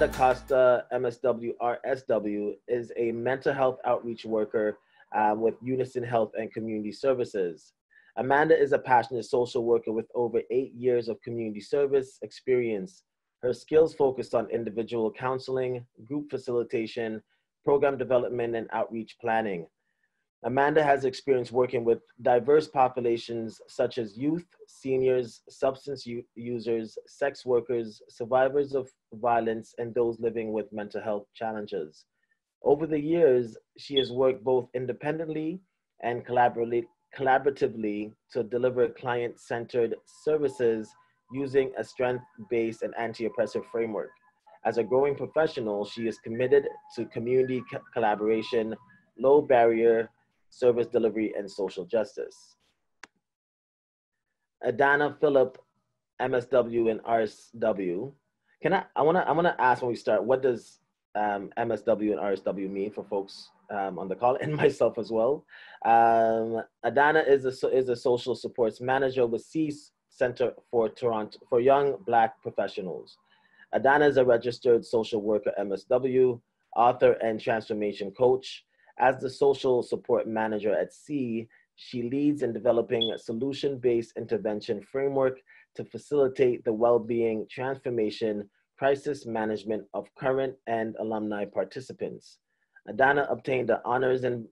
Amanda Costa, MSW RSW, is a mental health outreach worker with Unison Health and Community Services. Amanda is a passionate social worker with over 8 years of community service experience. Her skills focused on individual counseling, group facilitation, program development, and outreach planning. Amanda has experience working with diverse populations such as youth, seniors, substance users, sex workers, survivors of violence, and those living with mental health challenges. Over the years, she has worked both independently and collaboratively to deliver client-centered services using a strength-based and anti-oppressive framework. As a growing professional, she is committed to community collaboration, low barrier service delivery, and social justice. ADANNA, PHILLIP, MSW, and RSW. I want to ask when we start, what does MSW and RSW mean for folks on the call, and myself as well? ADANNA is a social supports manager with CEE Centre for Toronto for young Black professionals. ADANNA is a registered social worker, MSW, author, and transformation coach. As the social support manager at CEE, she leads in developing a solution-based intervention framework to facilitate the well-being, transformation, crisis management of current and alumni participants. ADANNA obtained an honors and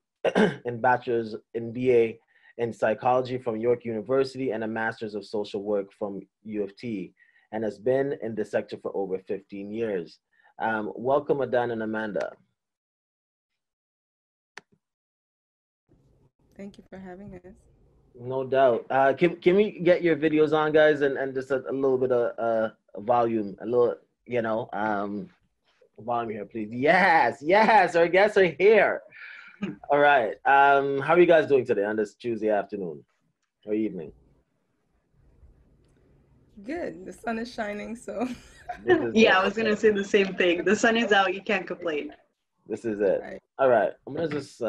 bachelor's in BA in psychology from York University and a master's of social work from U of T, and has been in the sector for over 15 years. Welcome, ADANNA and Amanda. Thank you for having us. No doubt. Can we get your videos on, guys, and just a little bit of volume, a little, volume here, please. Yes, our guests are here. All right. How are you guys doing today on this Tuesday afternoon or evening? Good. The sun is shining, so. Yeah, I was going to say the same thing. The sun is out. You can't complain. This is it. Right. All right. I'm going to just...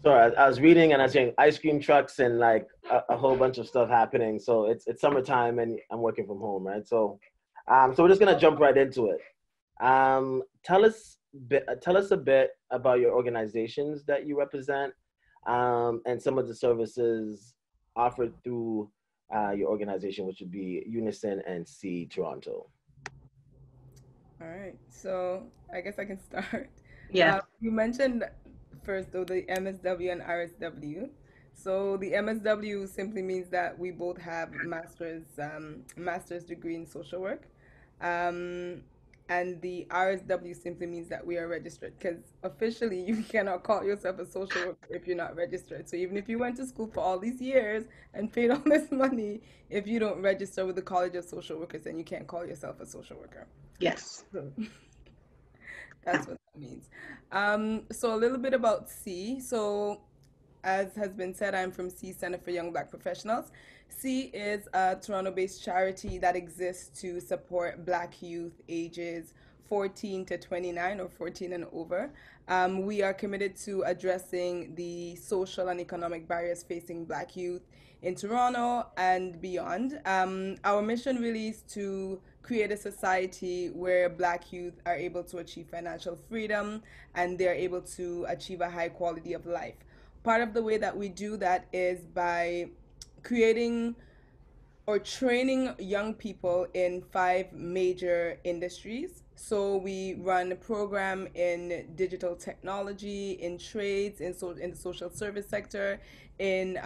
Sorry, I was reading and I was seeing ice cream trucks and like a whole bunch of stuff happening. So it's summertime and I'm working from home, right? So we're just gonna jump right into it. Tell us a bit about your organizations that you represent, and some of the services offered through your organization, which would be Unison and CEE Toronto. All right. So I guess I can start. Yeah. You mentioned first, though, the MSW and RSW. So the MSW simply means that we both have master's degree in social work. And the RSW simply means that we are registered, because officially you cannot call yourself a social worker if you're not registered. So even if you went to school for all these years and paid all this money, if you don't register with the College of Social Workers, then you can't call yourself a social worker. Yes. That's what that means. So a little bit about CEE. So as has been said, I'm from CEE Centre for Young Black Professionals. CEE is a Toronto-based charity that exists to support Black youth ages 14 to 29 or 14 and over. We are committed to addressing the social and economic barriers facing Black youth in Toronto and beyond. Our mission really is to create a society where Black youth are able to achieve financial freedom and they're able to achieve a high quality of life. Part of the way that we do that is by creating or training young people in 5 major industries. So we run a program in digital technology, in trades, in the social service sector, in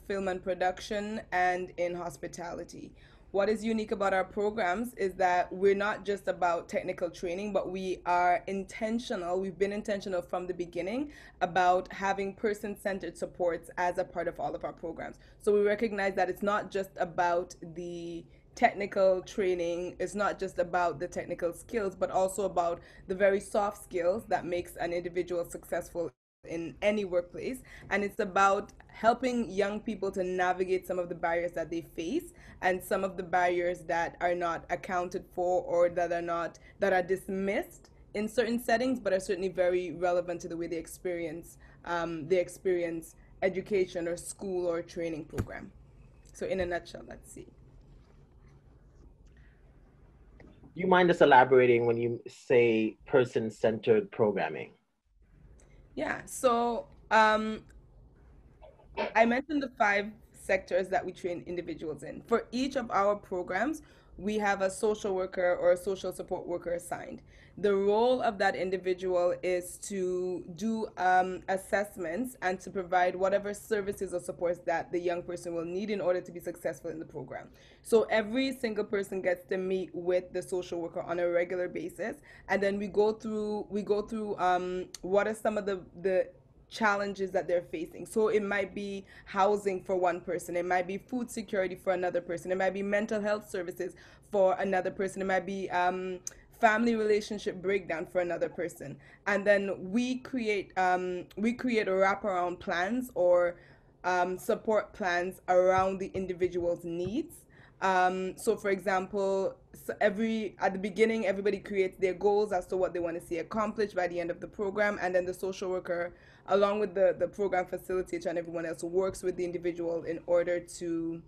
film and production, and in hospitality. What is unique about our programs is that we're not just about technical training, but we are intentional. We've been intentional from the beginning about having person-centered supports as a part of all of our programs. So we recognize that it's not just about the technical training, it's not just about the technical skills, but also about the very soft skills that makes an individual successful in any workplace. And it's about helping young people to navigate some of the barriers that they face and some of the barriers that are not accounted for or that are dismissed in certain settings, but are certainly very relevant to the way they experience education or school or training program. So in a nutshell, let's see. Do you mind us elaborating when you say person-centered programming? Yeah, so I mentioned the 5 sectors that we train individuals in. For each of our programs, we have a social worker or a social support worker assigned. The role of that individual is to do assessments and to provide whatever services or supports that the young person will need in order to be successful in the program. So every single person gets to meet with the social worker on a regular basis, and then we go through what are some of the challenges that they're facing. So it might be housing for one person, it might be food security for another person, it might be mental health services for another person, it might be family relationship breakdown for another person. And then we create wraparound plans or support plans around the individual's needs. So for example, at the beginning, everybody creates their goals as to what they want to see accomplished by the end of the program, and then the social worker, along with the program facilitator and everyone else, works with the individual in order to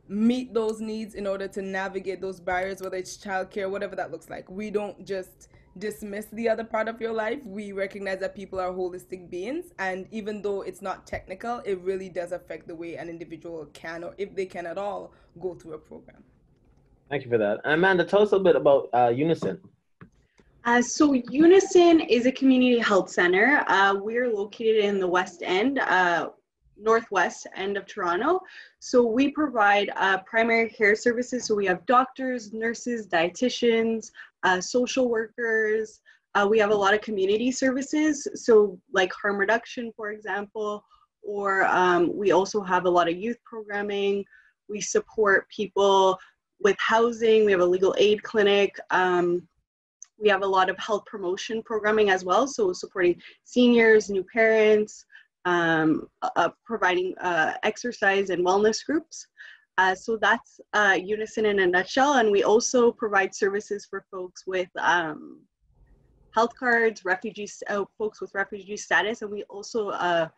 meet those needs, in order to navigate those barriers, whether it's childcare, whatever that looks like. We don't just dismiss the other part of your life. We recognize that people are holistic beings, and even though it's not technical, it really does affect the way an individual can, or if they can at all, go through a program. Thank you for that. Amanda, tell us a bit about Unison. So Unison is a community health center. We're located in the West End, northwest end of Toronto. So we provide primary care services. So we have doctors, nurses, dietitians, social workers. We have a lot of community services. So like harm reduction, for example, or we also have a lot of youth programming. We support people with housing. We have a legal aid clinic. We have a lot of health promotion programming as well. So supporting seniors, new parents, providing exercise and wellness groups. So that's Unison in a nutshell. And we also provide services for folks with health cards, folks with refugee status, and we also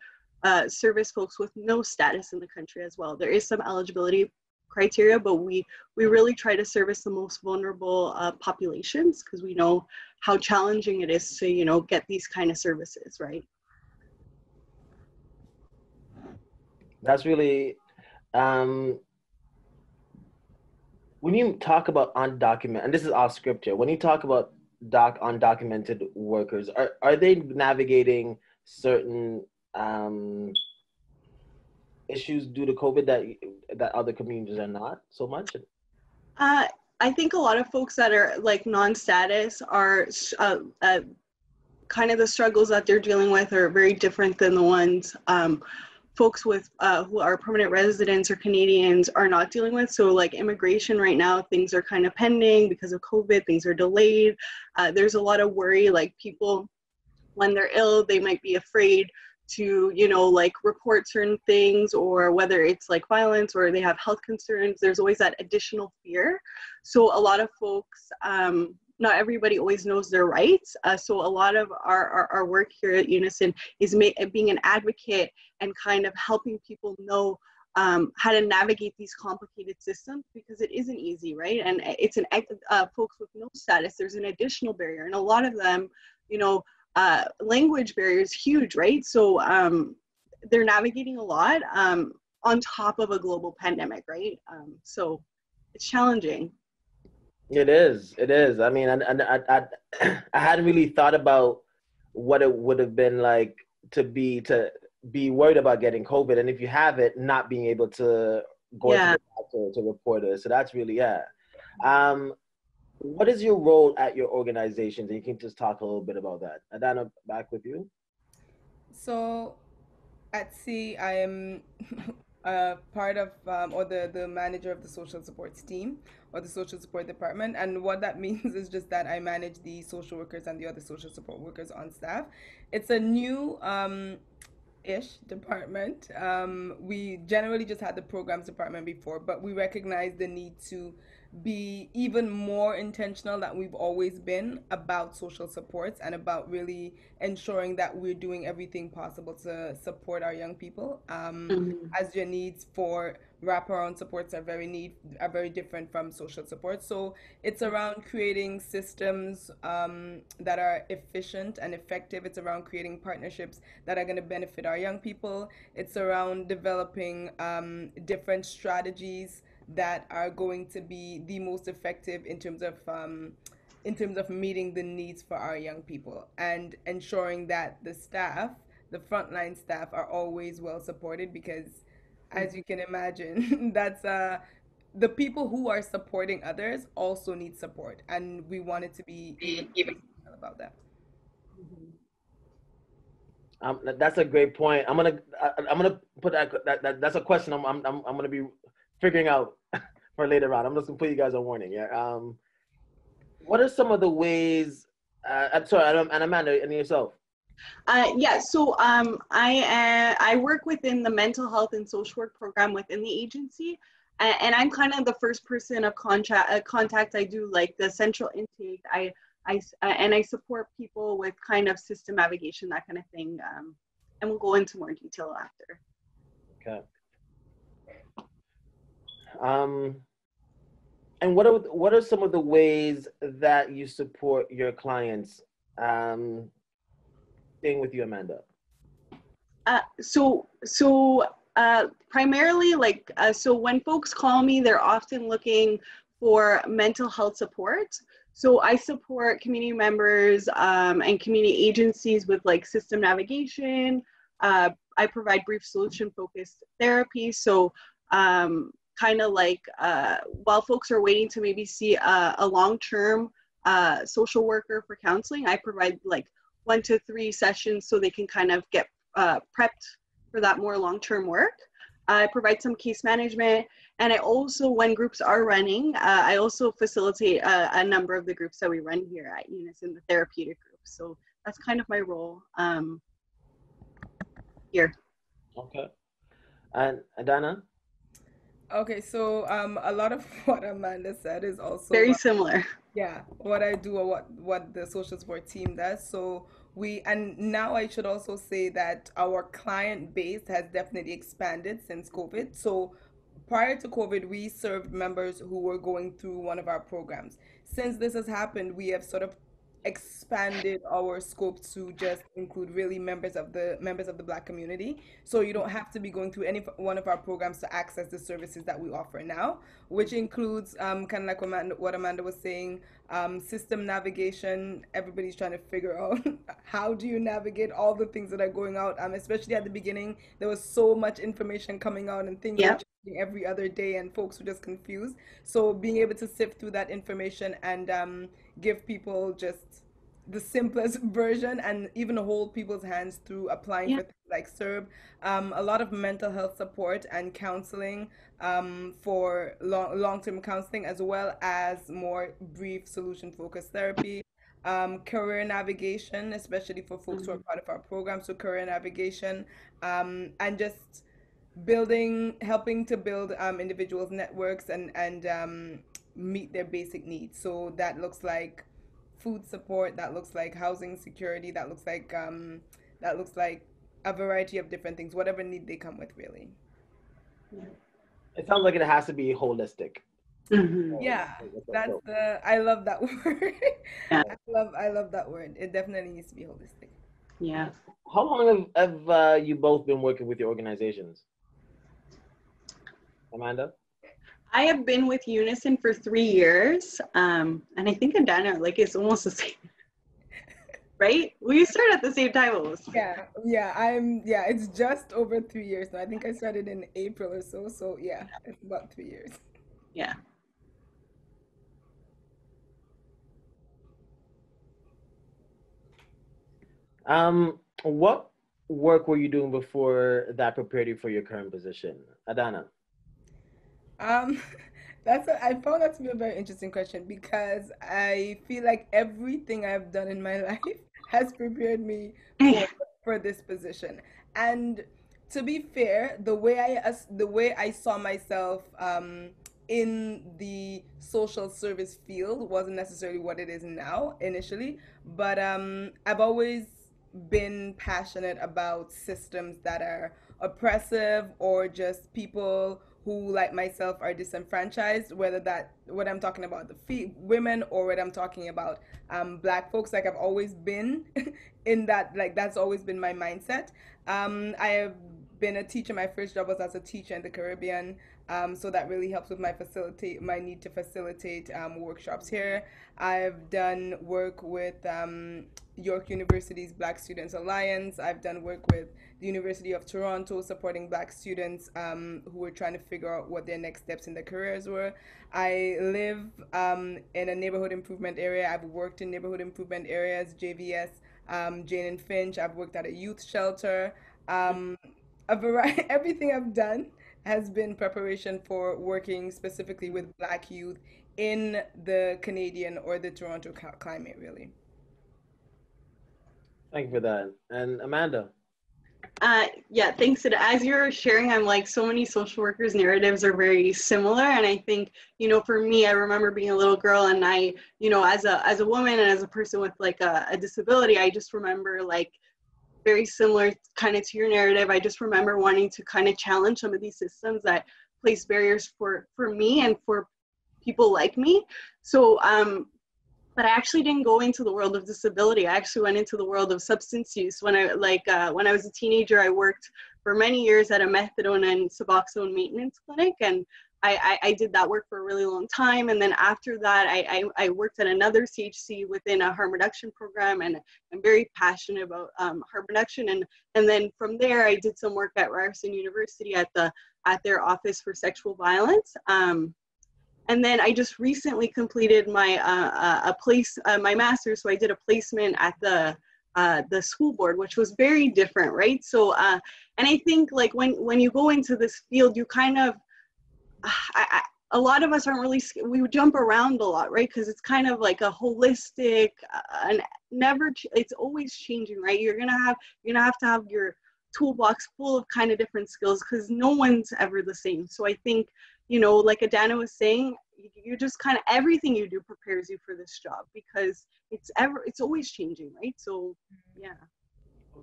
service folks with no status in the country as well. There is some eligibility criteria, but we really try to service the most vulnerable populations, because we know how challenging it is to get these kind of services, right? That's really when you talk about undocumented, and this is off script here, when you talk about undocumented workers, are they navigating certain issues due to COVID that other communities are not so much? I think a lot of folks that are like non-status are kind of the struggles that they're dealing with are very different than the ones folks with who are permanent residents or Canadians are not dealing with. So like immigration right now, things are kind of pending because of COVID, things are delayed. There's a lot of worry, like people, when they're ill, they might be afraid to, like report certain things, or whether it's like violence or they have health concerns, there's always that additional fear. So a lot of folks, not everybody always knows their rights. So a lot of our work here at Unison is being an advocate and kind of helping people know how to navigate these complicated systems, because it isn't easy, right? And it's folks with no status, there's an additional barrier. And a lot of them, language barrier is huge, right? So they're navigating a lot on top of a global pandemic, right? So it's challenging. It is. I mean, I hadn't really thought about what it would have been like to be worried about getting COVID, and if you have it, not being able to go to the doctor to report it. So that's really, what is your role at your organizations? And you can just talk a little bit about that. ADANNA, back with you. So at CEE, I am part of, or the manager of the social supports team, or the social support department. And what that means is just that I manage the social workers and the other social support workers on staff. It's a new ish department. We generally just had the programs department before, but we recognize the need to be even more intentional than we've always been about social supports and about really ensuring that we're doing everything possible to support our young people. Mhm. As your needs for wraparound supports are very different from social support. So it's around creating systems that are efficient and effective. It's around creating partnerships that are going to benefit our young people. It's around developing different strategies that are going to be the most effective in terms of meeting the needs for our young people and ensuring that the frontline staff, are always well supported because, as you can imagine, that's the people who are supporting others also need support, and we wanted to be even more intentional about that. That's a great point. I'm gonna put that's a question I'm gonna be figuring out for later on. I'm just gonna put you guys on warning. Yeah. What are some of the ways? I'm sorry, and Amanda, and yourself. Yeah, so I work within the mental health and social work program within the agency, and I'm kind of the first person of contact. I do like the central intake. And I support people with kind of system navigation, that kind of thing. And we'll go into more detail after. Okay. And what are some of the ways that you support your clients? Staying with you, Amanda. Primarily, so when folks call me, they're often looking for mental health support. So I support community members and community agencies with like system navigation. I provide brief solution focused therapy. So kind of like while folks are waiting to maybe see a long-term social worker for counseling, I provide like 1 to 3 sessions so they can kind of get prepped for that more long-term work. I provide some case management, and I also, when groups are running, I also facilitate a number of the groups that we run here at Unison, the therapeutic groups. So that's kind of my role here. Okay. And ADANNA? Okay, so a lot of what Amanda said is also Very similar. yeah, what I do or what the social support team does. So and now I should also say that our client base has definitely expanded since COVID. So prior to COVID, we served members who were going through one of our programs. Since this has happened, we have sort of expanded our scope to just include really members of the Black community. So you don't have to be going through any one of our programs to access the services that we offer now, which includes kind of like what Amanda was saying, system navigation. Everybody's trying to figure out how do you navigate all the things that are going out. Especially at the beginning, there was so much information coming out and things were changing every other day, and folks were just confused. So being able to sift through that information and give people just the simplest version and even hold people's hands through applying for things like CERB, a lot of mental health support and counseling for long-term counseling, as well as more brief solution-focused therapy, career navigation, especially for folks who are part of our program, so career navigation, and just helping to build individuals' networks and meet their basic needs. So that looks like food support, that looks like housing security, that looks like a variety of different things, whatever need they come with, really. It sounds like it has to be holistic. Yeah, I love that word. Yeah. I love that word. It definitely needs to be holistic. Yeah. How long have you both been working with your organizations? Amanda? I have been with Unison for 3 years, and I think ADANNA, like, it's almost the same, right? We started at the same time almost. Yeah, it's just over 3 years now. I think I started in April or so, so yeah, it's about 3 years. Yeah. What work were you doing before that prepared you for your current position? ADANNA? I found that to be a very interesting question because I feel like everything I've done in my life has prepared me for this position. And to be fair, the way I saw myself in the social service field wasn't necessarily what it is now initially, but I've always been passionate about systems that are oppressive or just people who, like myself, are disenfranchised, whether that what I'm talking about women or what I'm talking about black folks. Like I've always been in that, like that's always been my mindset. I have been a teacher. My first job was as a teacher in the Caribbean. So that really helps with my need to facilitate workshops here. I've done work with York University's Black Students Alliance. I've done work with the University of Toronto supporting Black students who were trying to figure out what their next steps in their careers were. I live in a neighborhood improvement area. I've worked in neighborhood improvement areas, JVS, Jane and Finch. I've worked at a youth shelter. A variety, everything I've done has been preparation for working specifically with Black youth in the Canadian or the Toronto climate, really. Thank you for that. And Amanda? Yeah, thanks. And as you're sharing, I'm like, so many social workers' narratives are very similar. And I think, for me, I remember being a little girl, and I, as a woman and as a person with like a disability, I just remember like very similar kind of to your narrative. I just remember wanting to kind of challenge some of these systems that place barriers for me and for people like me. So, but I actually didn't go into the world of disability. I actually went into the world of substance use. When I was a teenager, I worked for many years at a methadone and Suboxone maintenance clinic, and I did that work for a really long time. And then after that, I worked at another CHC within a harm reduction program, and I'm very passionate about harm reduction. And then from there, I did some work at Ryerson University at their Office for Sexual Violence. And then I just recently completed my my master's, so I did a placement at the school board, which was very different, right? So, and I think like when you go into this field, you kind of, a lot of us aren't really, we jump around a lot, right? Because it's kind of like a holistic, and it's always changing, right? You're gonna have to have your toolbox full of kind of different skills, because no one's ever the same. So I think, like ADANNA was saying, you just kind of, everything you do prepares you for this job, because it's always changing, right? So yeah.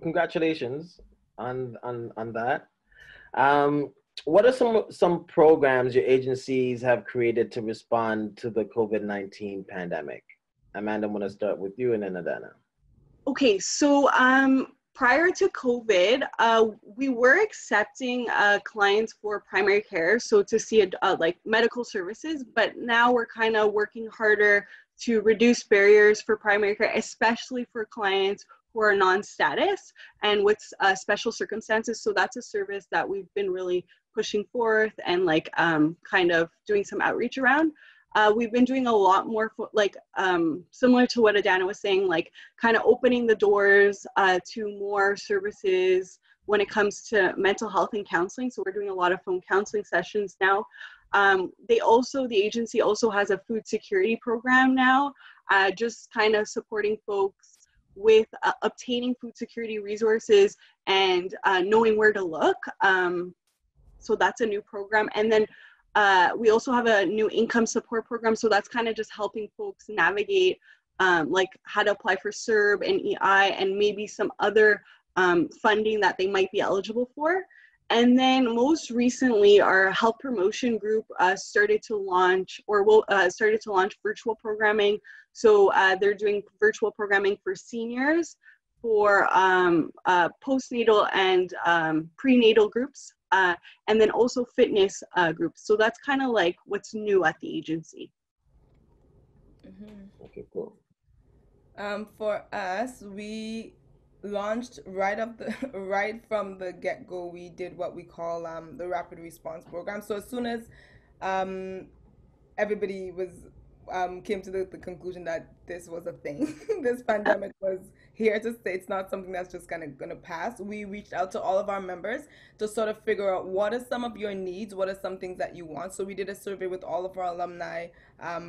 Congratulations on that. What are some programs your agencies have created to respond to the COVID-19 pandemic? Amanda, I'm going to start with you, and then ADANNA. Okay, so prior to COVID, we were accepting clients for primary care, so to see like medical services, but now we're kind of working harder to reduce barriers for primary care, especially for clients who are non-status and with special circumstances. So that's a service that we've been really pushing forth and like kind of doing some outreach around. We've been doing a lot more similar to what ADANNA was saying, like kind of opening the doors to more services when it comes to mental health and counseling. So we're doing a lot of phone counseling sessions now. The agency also has a food security program now, just kind of supporting folks with obtaining food security resources and knowing where to look. So that's a new program. And then we also have a new income support program. So that's kind of just helping folks navigate like how to apply for CERB and EI and maybe some other funding that they might be eligible for. And then most recently, our health promotion group started to launch virtual programming. So they're doing virtual programming for seniors, for postnatal and prenatal groups, and then also fitness groups. So that's kind of like what's new at the agency. Mm-hmm. Okay, cool. For us, we launched right from the get-go. We did what we call the rapid response program. So as soon as everybody came to the conclusion that this was a thing, this pandemic was here to stay, it's not something that's just kind of going to pass, we reached out to all of our members to sort of figure out what are some of your needs, what are some things that you want. So we did a survey with all of our alumni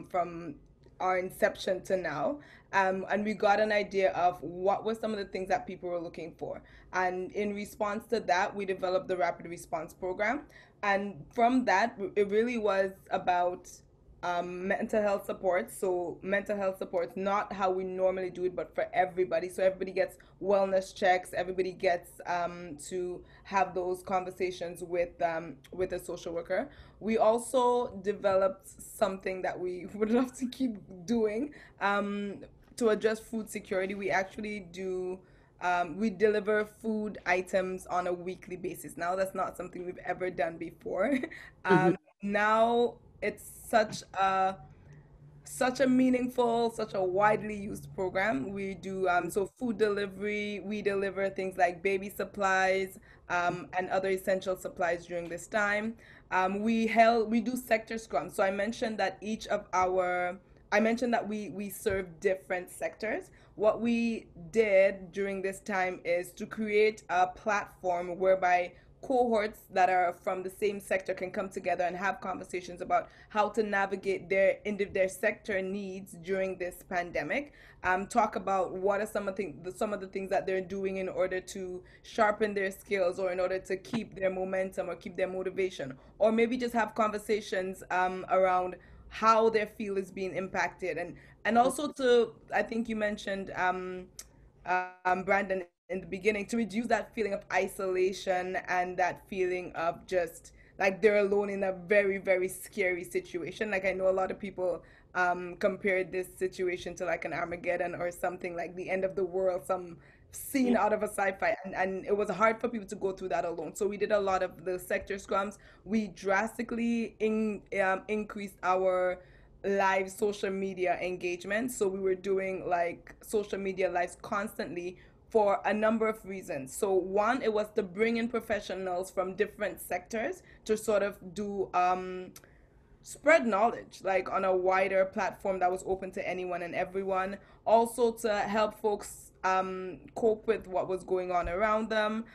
from our inception to now. And we got an idea of what were some of the things that people were looking for. And in response to that, we developed the Rapid Response Program. And from that, it really was about mental health support. So mental health support, not how we normally do it, but for everybody. So everybody gets wellness checks. Everybody gets to have those conversations with a social worker. We also developed something that we would love to keep doing to address food security. We actually do. We deliver food items on a weekly basis. Now that's not something we've ever done before. Now it's such a meaningful, such a widely used program. We do so food delivery. We deliver things like baby supplies and other essential supplies during this time. We do sector scrums. So I mentioned that we serve different sectors. What we did during this time is to create a platform whereby cohorts that are from the same sector can come together and have conversations about how to navigate their sector needs during this pandemic. Talk about what are some of the things that they're doing in order to sharpen their skills, or in order to keep their momentum or keep their motivation, or maybe just have conversations around how their field is being impacted. And also, to I think you mentioned Brandon, in the beginning, to reduce that feeling of isolation and that feeling of just like they're alone in a very, very scary situation. Like, I know a lot of people compared this situation to like an Armageddon or something, like the end of the world, some scene out of a sci-fi, and it was hard for people to go through that alone. So we did a lot of the sector scrums. We drastically increased our live social media engagement. So we were doing like social media lives constantly for a number of reasons. So one, it was to bring in professionals from different sectors to sort of do spread knowledge like on a wider platform that was open to anyone and everyone. Also to help folks cope with what was going on around them.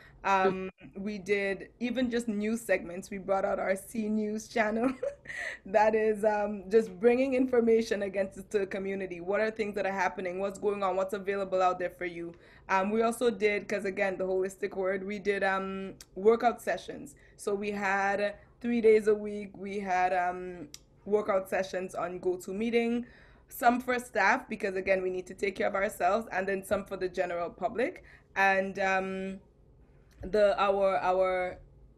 We did even just news segments. We brought out our C News channel that is just bringing information against the community. What are things that are happening? What's going on? What's available out there for you? We also did, because again, the holistic word, we did workout sessions. So we had 3 days a week. We had workout sessions on GoToMeeting, some for staff, because again, we need to take care of ourselves, and then some for the general public. And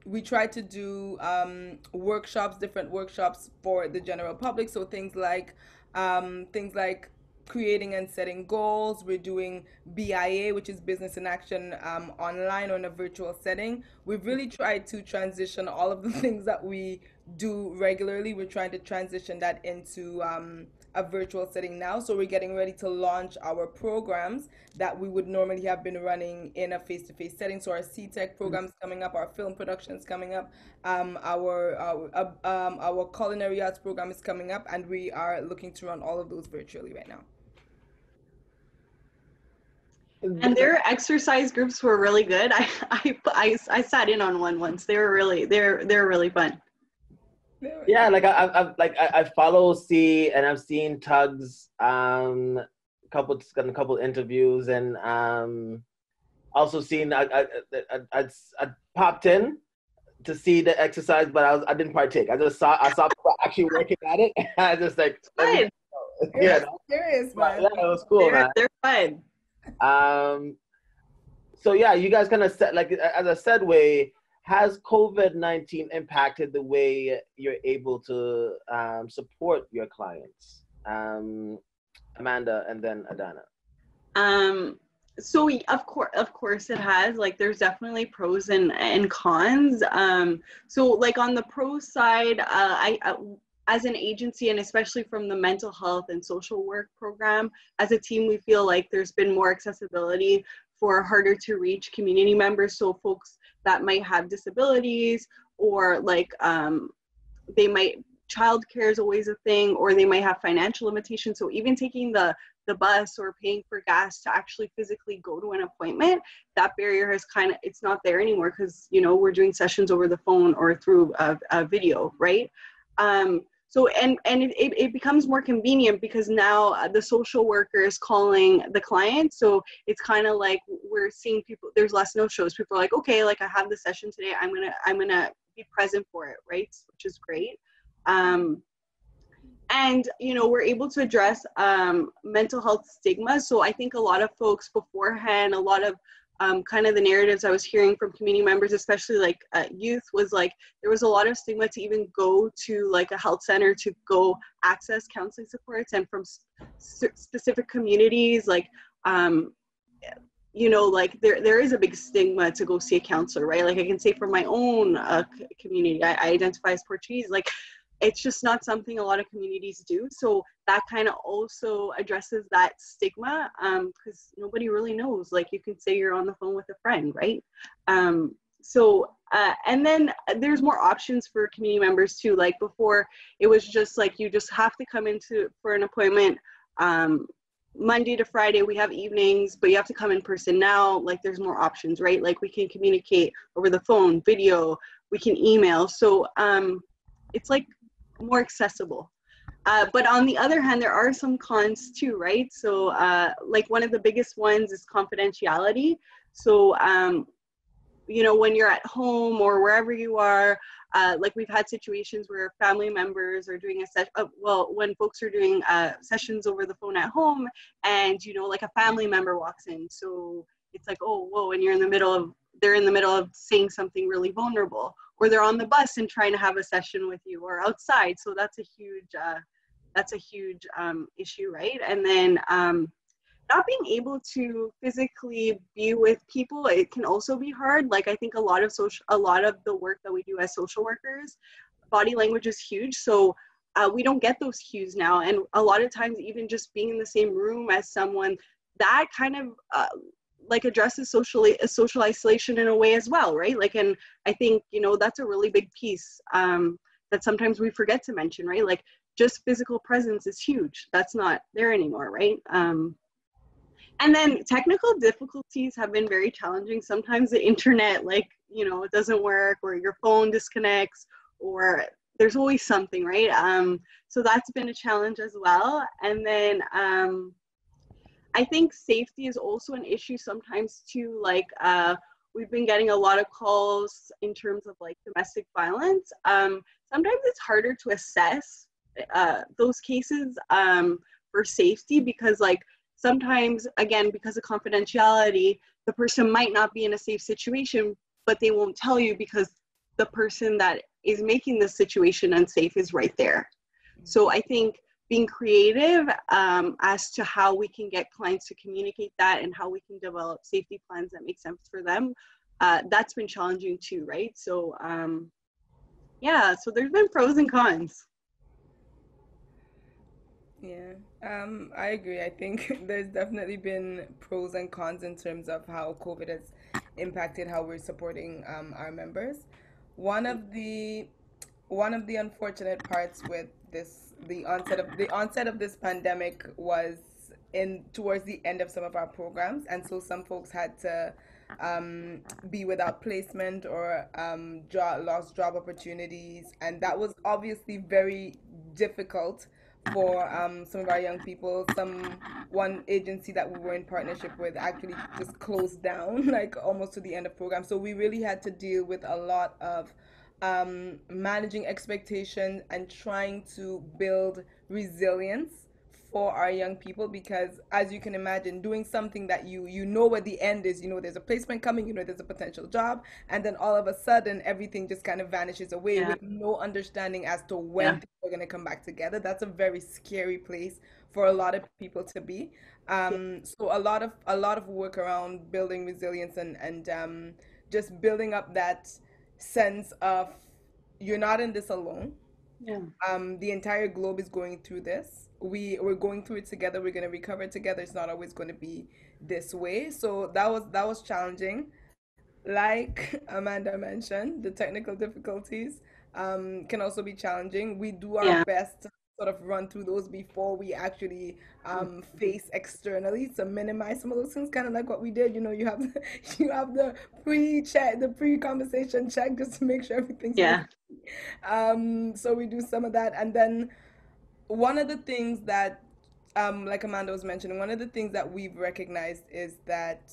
we try to do workshops, different workshops for the general public. So things like creating and setting goals. We're doing BIA, which is business in action, online or in a virtual setting. We've really tried to transition all of the things that we do regularly. We're trying to transition that into a virtual setting now. So we're getting ready to launch our programs that we would normally have been running in a face-to-face setting. So our C-Tech program is coming up, our film production is coming up, our culinary arts program is coming up, and we are looking to run all of those virtually right now. And their exercise groups were really good. I sat in on one once. They're really fun. Yeah, like I follow C, and I've seen Tug's couple interviews, and also seen I popped in to see the exercise, but I didn't partake. I saw people actually working at it. I just like, fun. Yeah, serious, man. Yeah, it was cool, man. They're fun. So yeah, you guys kind of said, like, as a segue, has COVID-19 impacted the way you're able to support your clients? Amanda, and then ADANNA. So of course it has. Like, there's definitely pros and cons. So like on the pro side, I as an agency, and especially from the mental health and social work program, as a team, we feel like there's been more accessibility for harder to reach community members. So folks that might have disabilities, or like childcare is always a thing, or they might have financial limitations. So even taking the bus or paying for gas to actually physically go to an appointment, that barrier has it's not there anymore, because we're doing sessions over the phone or through a video, right? So it becomes more convenient because now the social worker is calling the client. So it's kind of like we're seeing people, there's less no shows. People are like, okay, like I have the session today, I'm gonna be present for it, right? Which is great. And we're able to address mental health stigma. So I think a lot of folks beforehand, a lot of kind of the narratives I was hearing from community members, especially like youth, was like there was a lot of stigma to even go to like a health center to go access counseling supports, and from specific communities, like like there is a big stigma to go see a counselor, right? Like I can say from my own community, I identify as Portuguese, like it's just not something a lot of communities do. So that kind of also addresses that stigma, because nobody really knows. Like you can say you're on the phone with a friend, right? And then there's more options for community members too. Like before, it was just like you just have to come into for an appointment Monday to Friday. We have evenings, but you have to come in person. Now, like there's more options, right? Like we can communicate over the phone, video, we can email. So it's like more accessible. But on the other hand, there are some cons too, right? So like one of the biggest ones is confidentiality. So when you're at home or wherever you are, like we've had situations where family members are doing a session, when folks are doing sessions over the phone at home, and like a family member walks in, so it's like, oh whoa, and they're in the middle of saying something really vulnerable, or they're on the bus and trying to have a session with you, or outside. So that's a huge issue, right? And then not being able to physically be with people, it can also be hard. Like I think a lot of the work that we do as social workers, body language is huge. So we don't get those cues now, and a lot of times even just being in the same room as someone, that kind of like addresses social isolation in a way as well, right? Like, and I think that's a really big piece that sometimes we forget to mention, right? Like just physical presence is huge. That's not there anymore, right? And then technical difficulties have been very challenging. Sometimes the internet, like, it doesn't work, or your phone disconnects, or there's always something, right? So that's been a challenge as well. And then I think safety is also an issue sometimes too. Like we've been getting a lot of calls in terms of like domestic violence. Sometimes it's harder to assess those cases for safety, because like sometimes, again, because of confidentiality, the person might not be in a safe situation, but they won't tell you because the person that is making the situation unsafe is right there. So I think being creative as to how we can get clients to communicate that, and how we can develop safety plans that make sense for them, that's been challenging too, right? So yeah, so there's been pros and cons. Yeah, I agree. I think there's definitely been pros and cons in terms of how COVID has impacted how we're supporting our members. One of the unfortunate parts with the onset of this pandemic was in towards the end of some of our programs, and so some folks had to be without placement, or lost job opportunities, and that was obviously very difficult for some of our young people. One agency that we were in partnership with actually just closed down like almost to the end of program. So we really had to deal with a lot of managing expectations and trying to build resilience for our young people, because as you can imagine, doing something that you know what the end is, there's a placement coming, there's a potential job, and then all of a sudden everything just kind of vanishes away, Yeah. with no understanding as to when things are going to come back together. That's a very scary place for a lot of people to be. So a lot of work around building resilience, and just building up that sense of you're not in this alone. Yeah. The entire globe is going through this. We're going through it together. We're going to recover together. It's not always going to be this way. So that was challenging. Like Amanda mentioned, the technical difficulties can also be challenging. We do our Yeah. best sort of run through those before we actually face externally to minimize some of those things, kind of like what we did. You know, you have you have the pre-check, the pre-conversation check, just to make sure everything's okay. Yeah. So we do some of that, and then one of the things that, like Amanda was mentioning, one of the things that we've recognized is that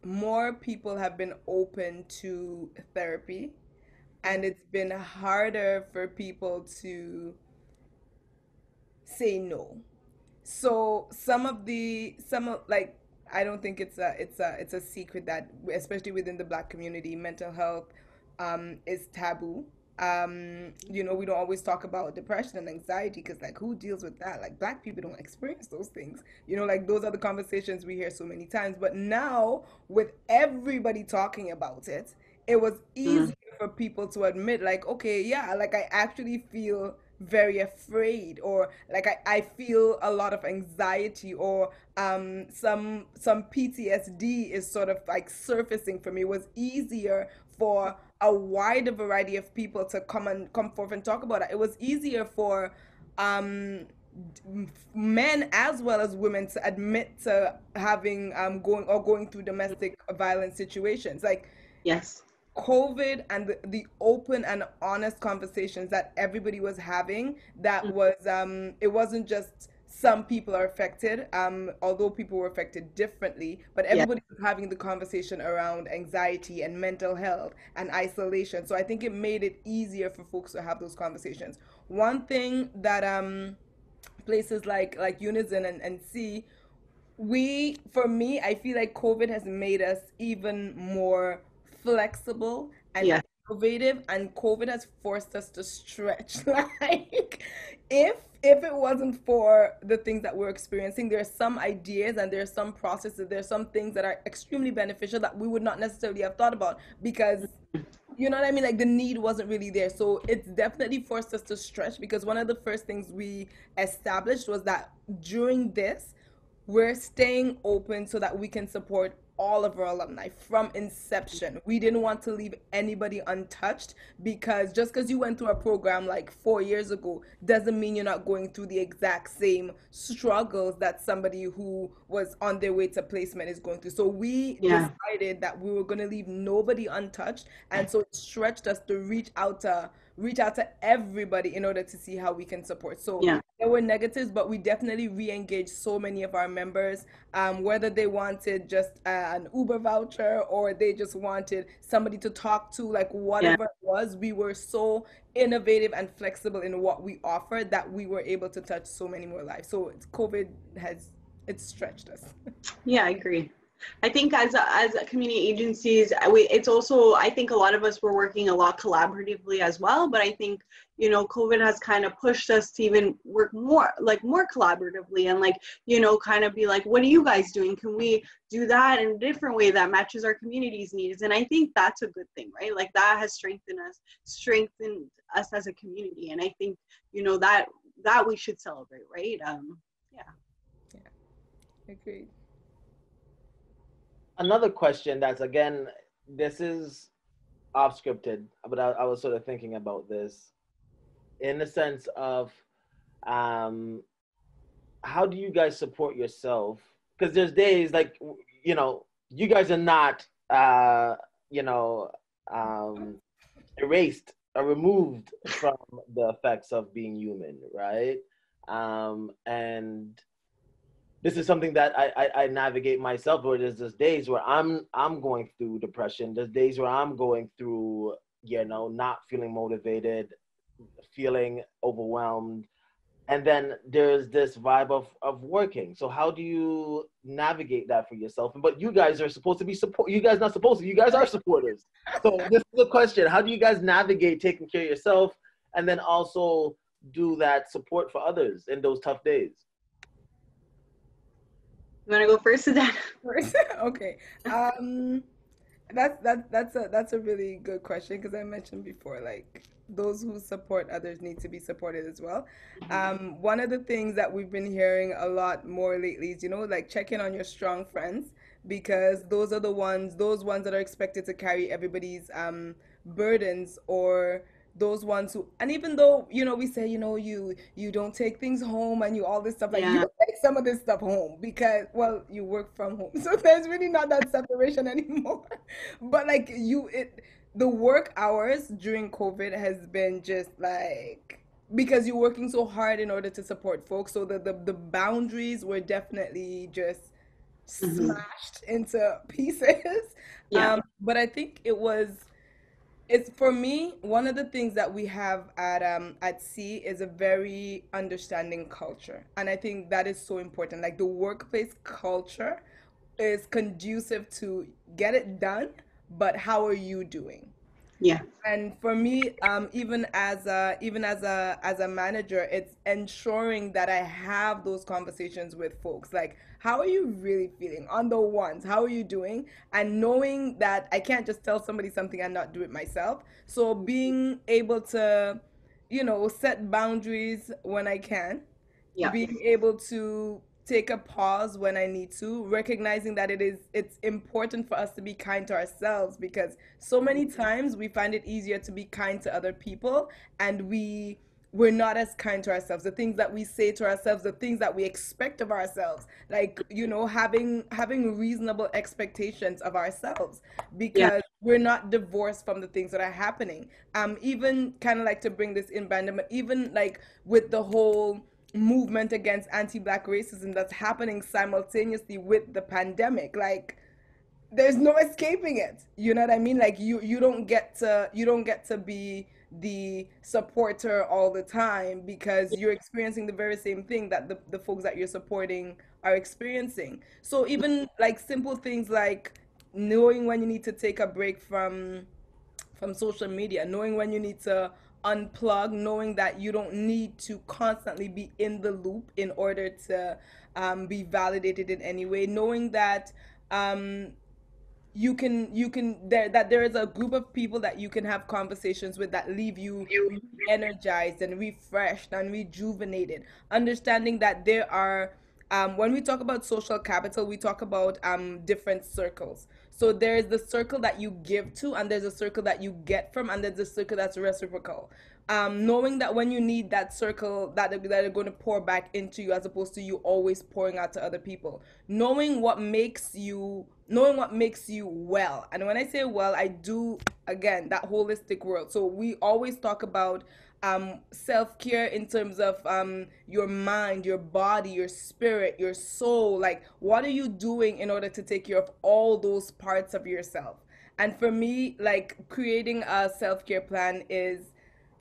more people have been open to therapy, and it's been harder for people to say no. So some of like, I don't think it's a secret that, especially within the Black community, mental health is taboo. You know, we don't always talk about depression and anxiety because, like, who deals with that? Like, Black people don't experience those things. You know, like, those are the conversations we hear so many times. But now, with everybody talking about it, it was easier for people to admit, like, okay, yeah, like, I actually feel very afraid, or like I feel a lot of anxiety, or some PTSD is sort of like surfacing for me. It was easier for a wider variety of people to come forth and talk about it. It was easier for um men as well as women to admit to having going through domestic violence situations. Like, Yes. COVID and the open and honest conversations that everybody was having, that was it wasn't just some people are affected, although people were affected differently, but Yeah. everybody was having the conversation around anxiety and mental health and isolation. So I think it made it easier for folks to have those conversations. One thing that places like Unison and CEE, for me, I feel like COVID has made us even more flexible and Yeah. innovative, and COVID has forced us to stretch. Like, if it wasn't for the things that we're experiencing, there are some ideas and there are some processes, there are some things that are extremely beneficial that we would not necessarily have thought about, because you know what I mean? Like, the need wasn't really there. So it's definitely forced us to stretch, because one of the first things we established was that during this, we're staying open so that we can support all of our alumni from inception. We didn't want to leave anybody untouched, because just because you went through a program like 4 years ago doesn't mean you're not going through the exact same struggles that somebody who was on their way to placement is going through. So we Yeah. decided that we were going to leave nobody untouched, and so it stretched us to reach out to everybody in order to see how we can support. So Yeah. there were negatives, but we definitely re-engaged so many of our members, whether they wanted just an Uber voucher or they just wanted somebody to talk to, like, Yeah. whatever it was. We were so innovative and flexible in what we offered that we were able to touch so many more lives. So COVID it's stretched us. Yeah, I agree. I think as community agencies, it's also, I think a lot of us were working a lot collaboratively as well. But I think, you know, COVID has kind of pushed us to even work more collaboratively, and, like, you know, kind of be like, what are you guys doing? Can we do that in a different way that matches our community's needs? And I think that's a good thing, right? Like, that has strengthened us as a community. And I think, you know, that we should celebrate, right? Yeah. Yeah, agreed. Another question that's, again, this is off scripted, but I was sort of thinking about this in the sense of how do you guys support yourself? Because there's days like, you know, you guys are not, you know, erased or removed from the effects of being human, right? And this is something that I navigate myself, where there's just days where I'm going through depression. There's days where I'm going through, you know, not feeling motivated, feeling overwhelmed. And then there's this vibe of working. So how do you navigate that for yourself? But you guys are supposed to be support. You guys not supposed to. You guys are supporters. So this is the question: how do you guys navigate taking care of yourself and then also do that support for others in those tough days? You want to go first, Adanna? Okay. That's a really good question, because I mentioned before, like, those who support others need to be supported as well. One of the things that we've been hearing a lot more lately is, you know, like, check in on your strong friends, because those are those ones that are expected to carry everybody's burdens, or those ones who, and even though, we say, you don't take things home and you all this stuff, like you Yeah. take some of this stuff home because, well, you work from home. So there's really not that separation anymore. But like the work hours during COVID has been just like, because you're working so hard in order to support folks. So the boundaries were definitely just Mhm. smashed into pieces. Yeah. But I think it's for me, one of the things that we have at C is a very understanding culture. And I think that is so important. Like the workplace culture is conducive to get it done, but how are you doing? Yeah. And for me, even as a manager, it's ensuring that I have those conversations with folks. Like, how are you really feeling on the ones? How are you doing? And knowing that I can't just tell somebody something and not do it myself. So being able to, set boundaries when I can, Yeah. being able to take a pause when I need to, recognizing that it's important for us to be kind to ourselves, because so many times we find it easier to be kind to other people, and we're not as kind to ourselves. The things that we say to ourselves, the things that we expect of ourselves, like, having reasonable expectations of ourselves, Yeah. because we're not divorced from the things that are happening. Even kind of like to bring this in, Brandon, but even like with the whole movement against anti-black racism that's happening simultaneously with the pandemic, like there's no escaping it. You know what I mean? Like you don't get to be the supporter all the time, because you're experiencing the very same thing that the folks that you're supporting are experiencing. So even like simple things like knowing when you need to take a break from social media, knowing when you need to unplug, knowing that you don't need to constantly be in the loop in order to be validated in any way, knowing that um, there is a group of people that you can have conversations with that leave you energized and refreshed and rejuvenated, understanding that there are when we talk about social capital, we talk about different circles. So there's the circle that you give to, and there's a circle that you get from, and there's a circle that's reciprocal. Knowing that when you need that circle, that are going to pour back into you, as opposed to you always pouring out to other people. Knowing what makes you well. And when I say well, I do, again, that holistic world. So we always talk about self-care in terms of your mind, your body, your spirit, your soul. Like, what are you doing in order to take care of all those parts of yourself? And for me, like, creating a self-care plan is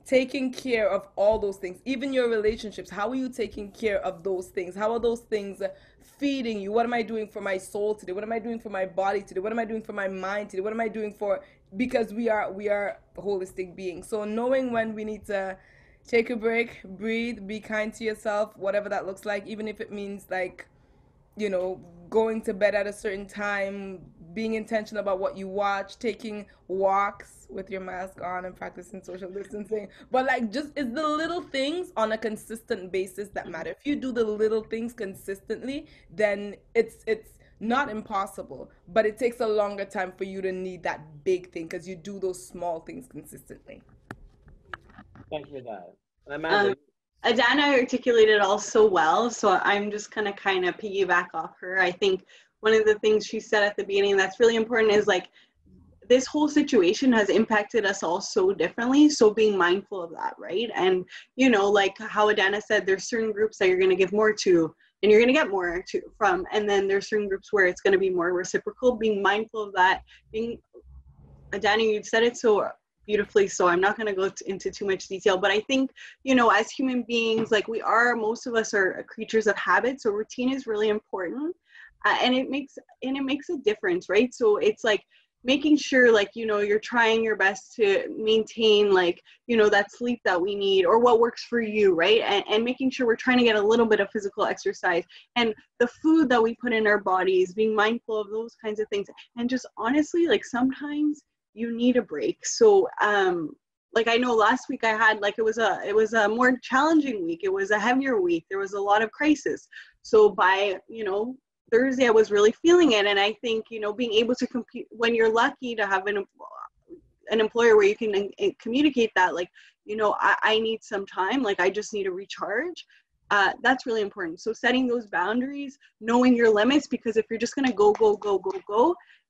taking care of all those things, even your relationships. How are you taking care of those things? How are those things feeding you? What am I doing for my soul today? What am I doing for my body today? What am I doing for my mind today? What am I doing for, because we are holistic beings. So knowing when we need to take a break, breathe, be kind to yourself, whatever that looks like, even if it means like, going to bed at a certain time, being intentional about what you watch, taking walks with your mask on and practicing social distancing. But like, just, it's the little things on a consistent basis that matter. If you do the little things consistently, then it's not impossible, but it takes a longer time for you to need that big thing, because you do those small things consistently. Thank you for that. And Amanda, ADANNA articulated all so well, so I'm just gonna kind of piggyback off her. I think one of the things she said at the beginning that's really important is like, this whole situation has impacted us all so differently, so being mindful of that, right? And like how ADANNA said, there's certain groups that you're going to give more to and you're going to get more to from, and then there's certain groups where it's going to be more reciprocal. Being mindful of that, being ADANNA, you said it so beautifully, so I'm not going to go into too much detail, but I think, as human beings, like most of us are creatures of habit, so routine is really important, and it makes a difference, right? So it's like making sure, like, you're trying your best to maintain, like, that sleep that we need, or what works for you, right? And making sure we're trying to get a little bit of physical exercise, and the food that we put in our bodies, being mindful of those kinds of things. And just honestly, like, sometimes you need a break. So like, I know last week I had, like, it was a more challenging week. It was a heavier week. There was a lot of crisis. So by Thursday, I was really feeling it. And I think being able to compete, when you're lucky to have an employer where you can communicate that, like, I need some time, like I just need to recharge. That's really important. So setting those boundaries, knowing your limits, because if you're just going to go,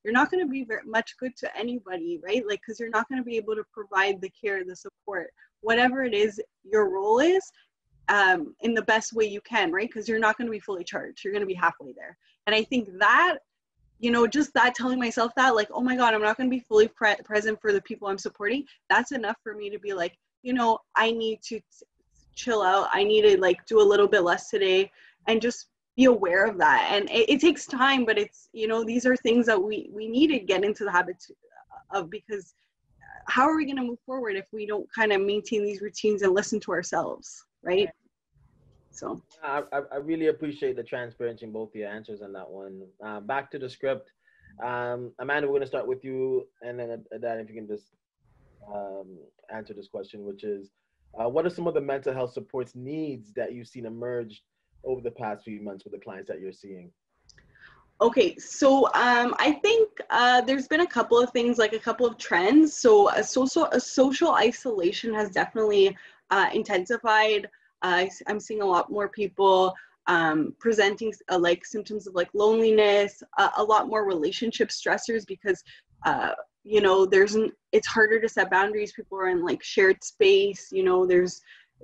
you're not going to be very much good to anybody, right? Like, because you're not going to be able to provide the care, the support, whatever it is your role is, in the best way you can, right? Because you're not going to be fully charged. You're going to be halfway there. And I think that, just that, telling myself that, like, oh my God, I'm not going to be fully present for the people I'm supporting. That's enough for me to be like, I need to chill out. I need to like do a little bit less today, and just be aware of that. And it takes time, but it's, these are things that we need to get into the habit of, because how are we going to move forward if we don't kind of maintain these routines and listen to ourselves, right? So I really appreciate the transparency in both your answers on that one. Back to the script. Amanda, we're going to start with you, and then Dan, if you can just answer this question, which is, what are some of the mental health supports needs that you've seen emerge over the past few months with the clients that you're seeing? Okay, so I think there's been a couple of things, like a couple of trends. So a social isolation has definitely intensified. I'm seeing a lot more people presenting like symptoms of like loneliness, a lot more relationship stressors, because it's harder to set boundaries. People are in like shared space,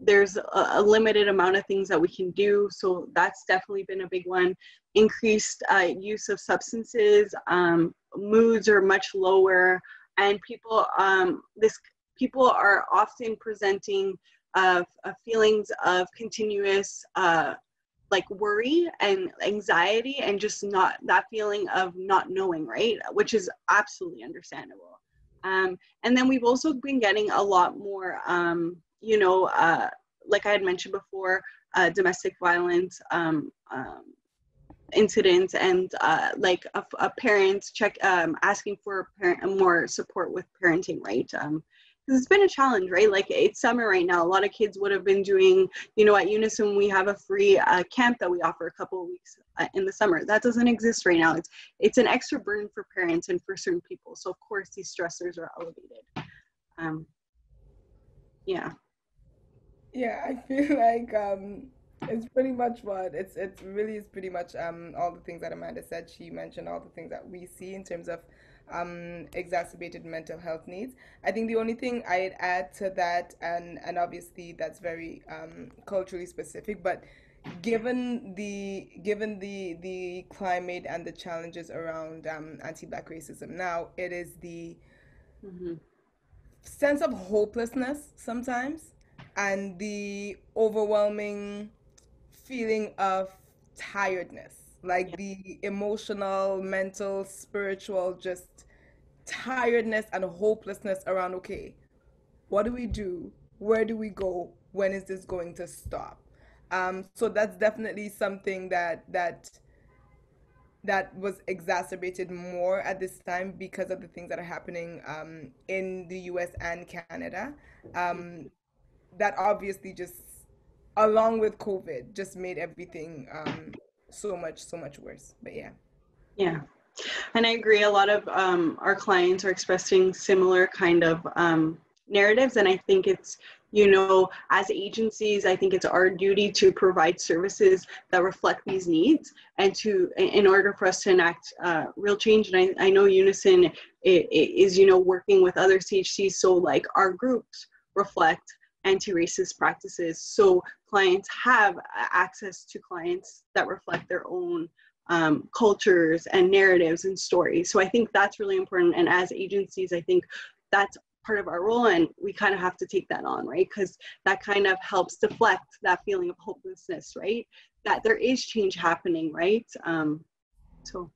there's a limited amount of things that we can do. So that's definitely been a big one. Increased use of substances, moods are much lower, and people are often presenting feelings of continuous like worry and anxiety, and just not that feeling of not knowing, right? Which is absolutely understandable. And then we've also been getting a lot more, like I had mentioned before, domestic violence incidents, and like a parent asking for more support with parenting, right? Because it's been a challenge, right? Like, it's summer right now. A lot of kids would have been doing, at Unison, we have a free camp that we offer a couple of weeks in the summer. That doesn't exist right now. It's an extra burden for parents and for certain people. So of course these stressors are elevated. Yeah. Yeah, I feel like it's pretty much what it really is pretty much all the things that Amanda said. She mentioned all the things that we see in terms of exacerbated mental health needs. I think the only thing I'd add to that, and obviously that's very culturally specific, but given the climate and the challenges around anti-Black racism now, it is the Mm-hmm. sense of hopelessness sometimes, and the overwhelming feeling of tiredness, like the emotional, mental, spiritual, just tiredness and hopelessness around, okay, what do we do? Where do we go? When is this going to stop? So that's definitely something that was exacerbated more at this time because of the things that are happening in the US and Canada. Um, that obviously just, along with COVID, just made everything so much worse. But yeah. Yeah. And I agree. A lot of our clients are expressing similar kind of narratives. And I think it's, as agencies, I think it's our duty to provide services that reflect these needs, and in order for us to enact real change. And I know Unison is, working with other CHCs. So like our groups reflect anti-racist practices. So clients have access to clients that reflect their own cultures and narratives and stories. So I think that's really important. And as agencies, I think that's part of our role, and we kind of have to take that on, right? Because that kind of helps deflect that feeling of hopelessness, right? That there is change happening, right? So,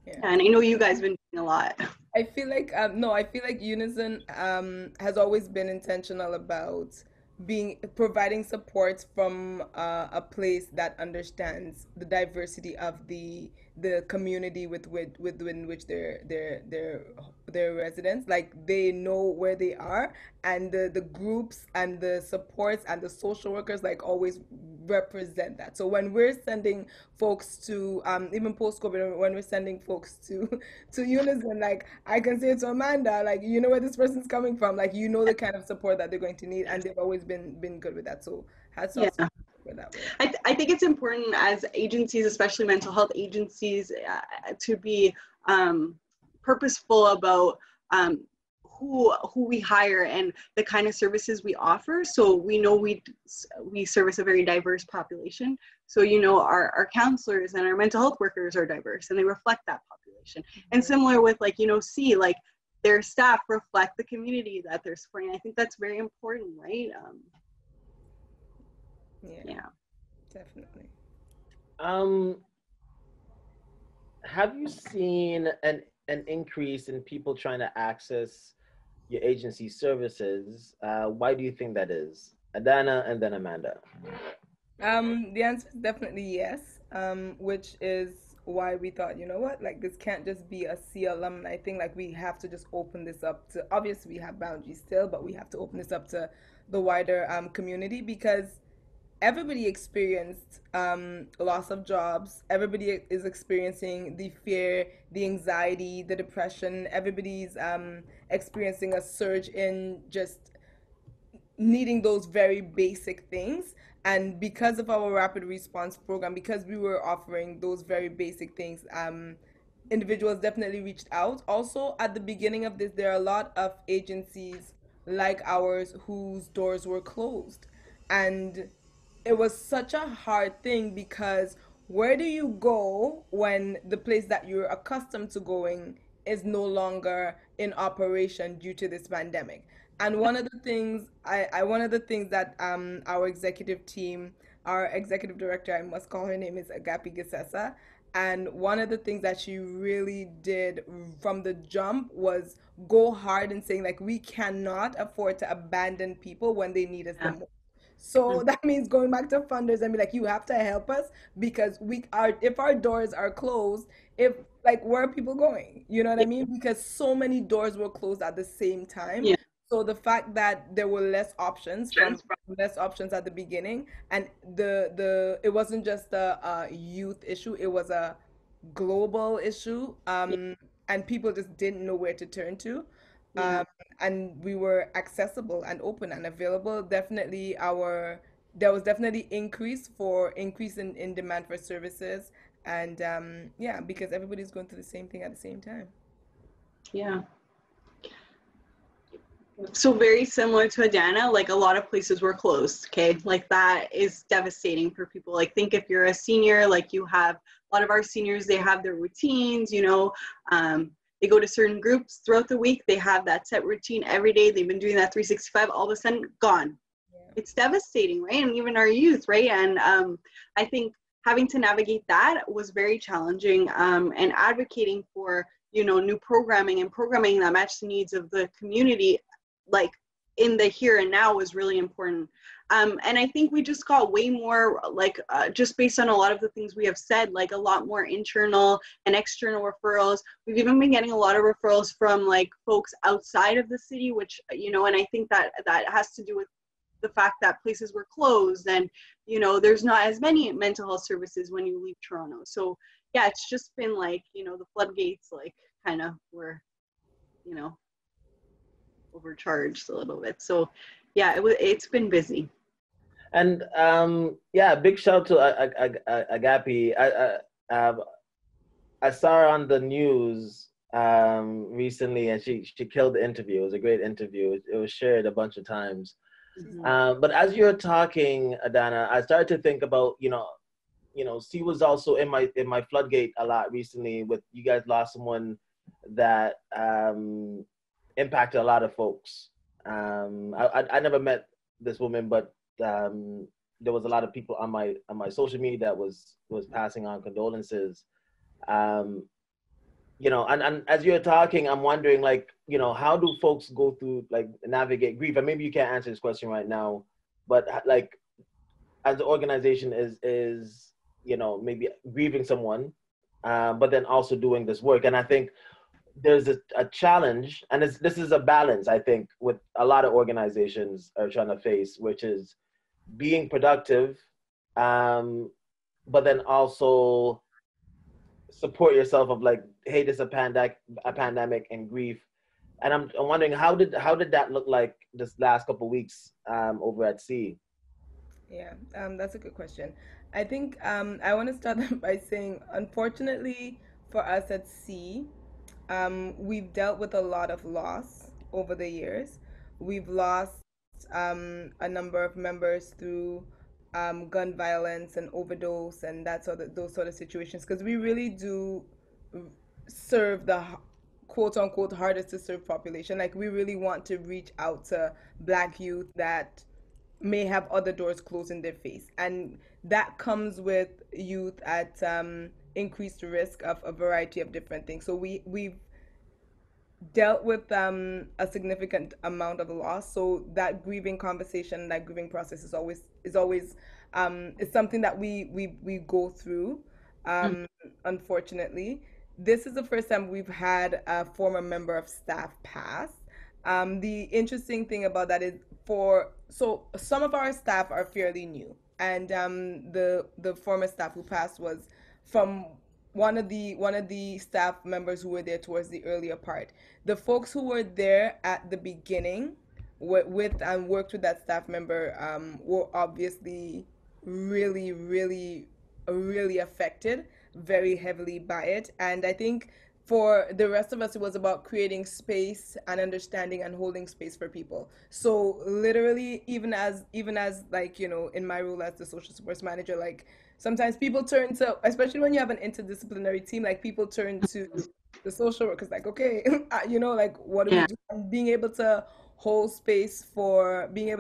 yeah, and I know you guys have been doing a lot. I feel like I feel like Unison has always been intentional about providing support from a place that understands the diversity of the community within which their residents. Like they know where they are, and the groups and the supports and the social workers like always represent that. So when we're sending folks to even post COVID, when we're sending folks to to Unison, like I can say to Amanda, like you know where this person's coming from, like you know the kind of support that they're going to need, and they've always been good with that. So hats Yeah. off to for that way. I think it's important as agencies, especially mental health agencies, to be purposeful about who we hire and the kind of services we offer. So we know we service a very diverse population. So you know our counselors and our mental health workers are diverse, and they reflect that population. And similar with like C, like their staff reflect the community that they're supporting. I think that's very important, right? Yeah, Definitely. Have you seen an increase in people trying to access your agency services? Why do you think that is? ADANNA and then Amanda. The answer is definitely yes, which is why we thought, you know what, like this can't just be a C alumni thing. Like we have to just open this up to, obviously we have boundaries still, but we have to open this up to the wider community, because everybody experienced loss of jobs. Everybody is experiencing the fear, the anxiety, the depression. Everybody's experiencing a surge in just needing those very basic things. And because of our rapid response program, because we were offering those very basic things, individuals definitely reached out. Also, at the beginning of this, there are a lot of agencies like ours whose doors were closed. And it was such a hard thing, because where do you go when the place that you're accustomed to going is no longer in operation due to this pandemic? And one of the things one of the things that our executive team, our executive director, I must call her name, is Agapi Gisesa. And one of the things that she really did from the jump was go hard in saying like we cannot afford to abandon people when they need us the most. So that means going back to funders and be like, you have to help us, because we are, if our doors are closed, if like where are people going? You know what I mean? Because so many doors were closed at the same time. Yeah. So the fact that there were less options at the beginning, and the it wasn't just a youth issue, it was a global issue, and people just didn't know where to turn to. Yeah. And we were accessible and open and available. Definitely there was definitely increase in demand for services, and yeah, because everybody's going through the same thing at the same time. Yeah. So very similar to ADANNA, like a lot of places were closed, okay? Like that is devastating for people. Like think if you're a senior, like you have, a lot of our seniors, they have their routines, you know, they go to certain groups throughout the week, they have that set routine every day, they've been doing that 365, all of a sudden gone. Yeah. It's devastating, right? And even our youth, right? And I think having to navigate that was very challenging, and advocating for, you know, new programming and programming that matched the needs of the community, like in the here and now, was really important. And I think we just got way more, like just based on a lot of the things we have said, like a lot more internal and external referrals. We've even been getting a lot of referrals from like folks outside of the city, which, you know, and I think that has to do with the fact that places were closed, and, you know, there's not as many mental health services when you leave Toronto. So yeah, it's just been like, you know, the floodgates like kind of were, you know, overcharged a little bit. So yeah, it's been busy. And yeah, big shout to Agapi. I saw her on the news recently, and she killed the interview. It was a great interview. It was shared a bunch of times. Mm-hmm. But as you're talking, ADANNA, I started to think about, you know, C was also in my floodgate a lot recently. With you guys lost someone that impacted a lot of folks. I never met this woman, but there was a lot of people on my social media that was passing on condolences. You know, and as you're talking, I'm wondering, like, you know, how do folks go through, like, navigate grief? And maybe you can't answer this question right now, but like, as the organization is, you know, maybe grieving someone, but then also doing this work. And I think there's a challenge, and this is a balance, I think, with a lot of organizations are trying to face, which is being productive, but then also support yourself of like, hey, this is a pandemic and grief. And I'm wondering, how did that look like this last couple of weeks over at CEE? Yeah, that's a good question. I think I want to start by saying, unfortunately for us at C, we've dealt with a lot of loss over the years. We've lost a number of members through gun violence and overdose and those sort of situations, because we really do serve the quote unquote hardest to serve population. Like, we really want to reach out to Black youth that may have other doors closed in their face, and that comes with youth at increased risk of a variety of different things. So we've dealt with a significant amount of loss. So that grieving conversation, that grieving process is something that we go through. Unfortunately, this is the first time we've had a former member of staff pass. The interesting thing about that is, so some of our staff are fairly new, and the former staff who passed was from one of the staff members who were there towards the earlier part. The folks who were there at the beginning with and worked with that staff member were obviously really affected very heavily by it. And I think for the rest of us, it was about creating space and understanding and holding space for people. So literally, even as like, in my role as the social supports manager, like, sometimes people turn to, especially when you have an interdisciplinary team, like, people turn to the social workers, like, okay, like, what do we Yeah. do? And being able to hold space for the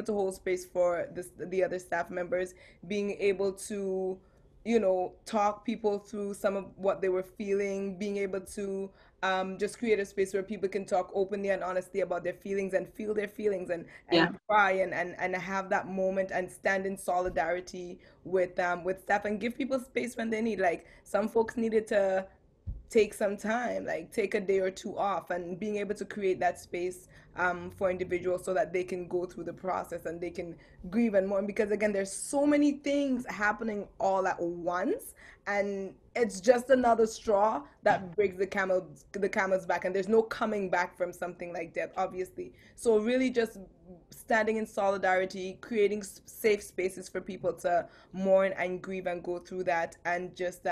other staff members, being able to talk people through some of what they were feeling, being able to just create a space where people can talk openly and honestly about their feelings and feel their feelings and cry and have that moment and stand in solidarity with staff and give people space when they need. Like, some folks needed to take some time, like take a day or two off, and being able to create that space for individuals so that they can go through the process and they can grieve and mourn, because again, there's so many things happening all at once, and it's just another straw that breaks the camel's back, and there's no coming back from something like death, obviously. So really just standing in solidarity, creating safe spaces for people to mourn and grieve and go through that, and just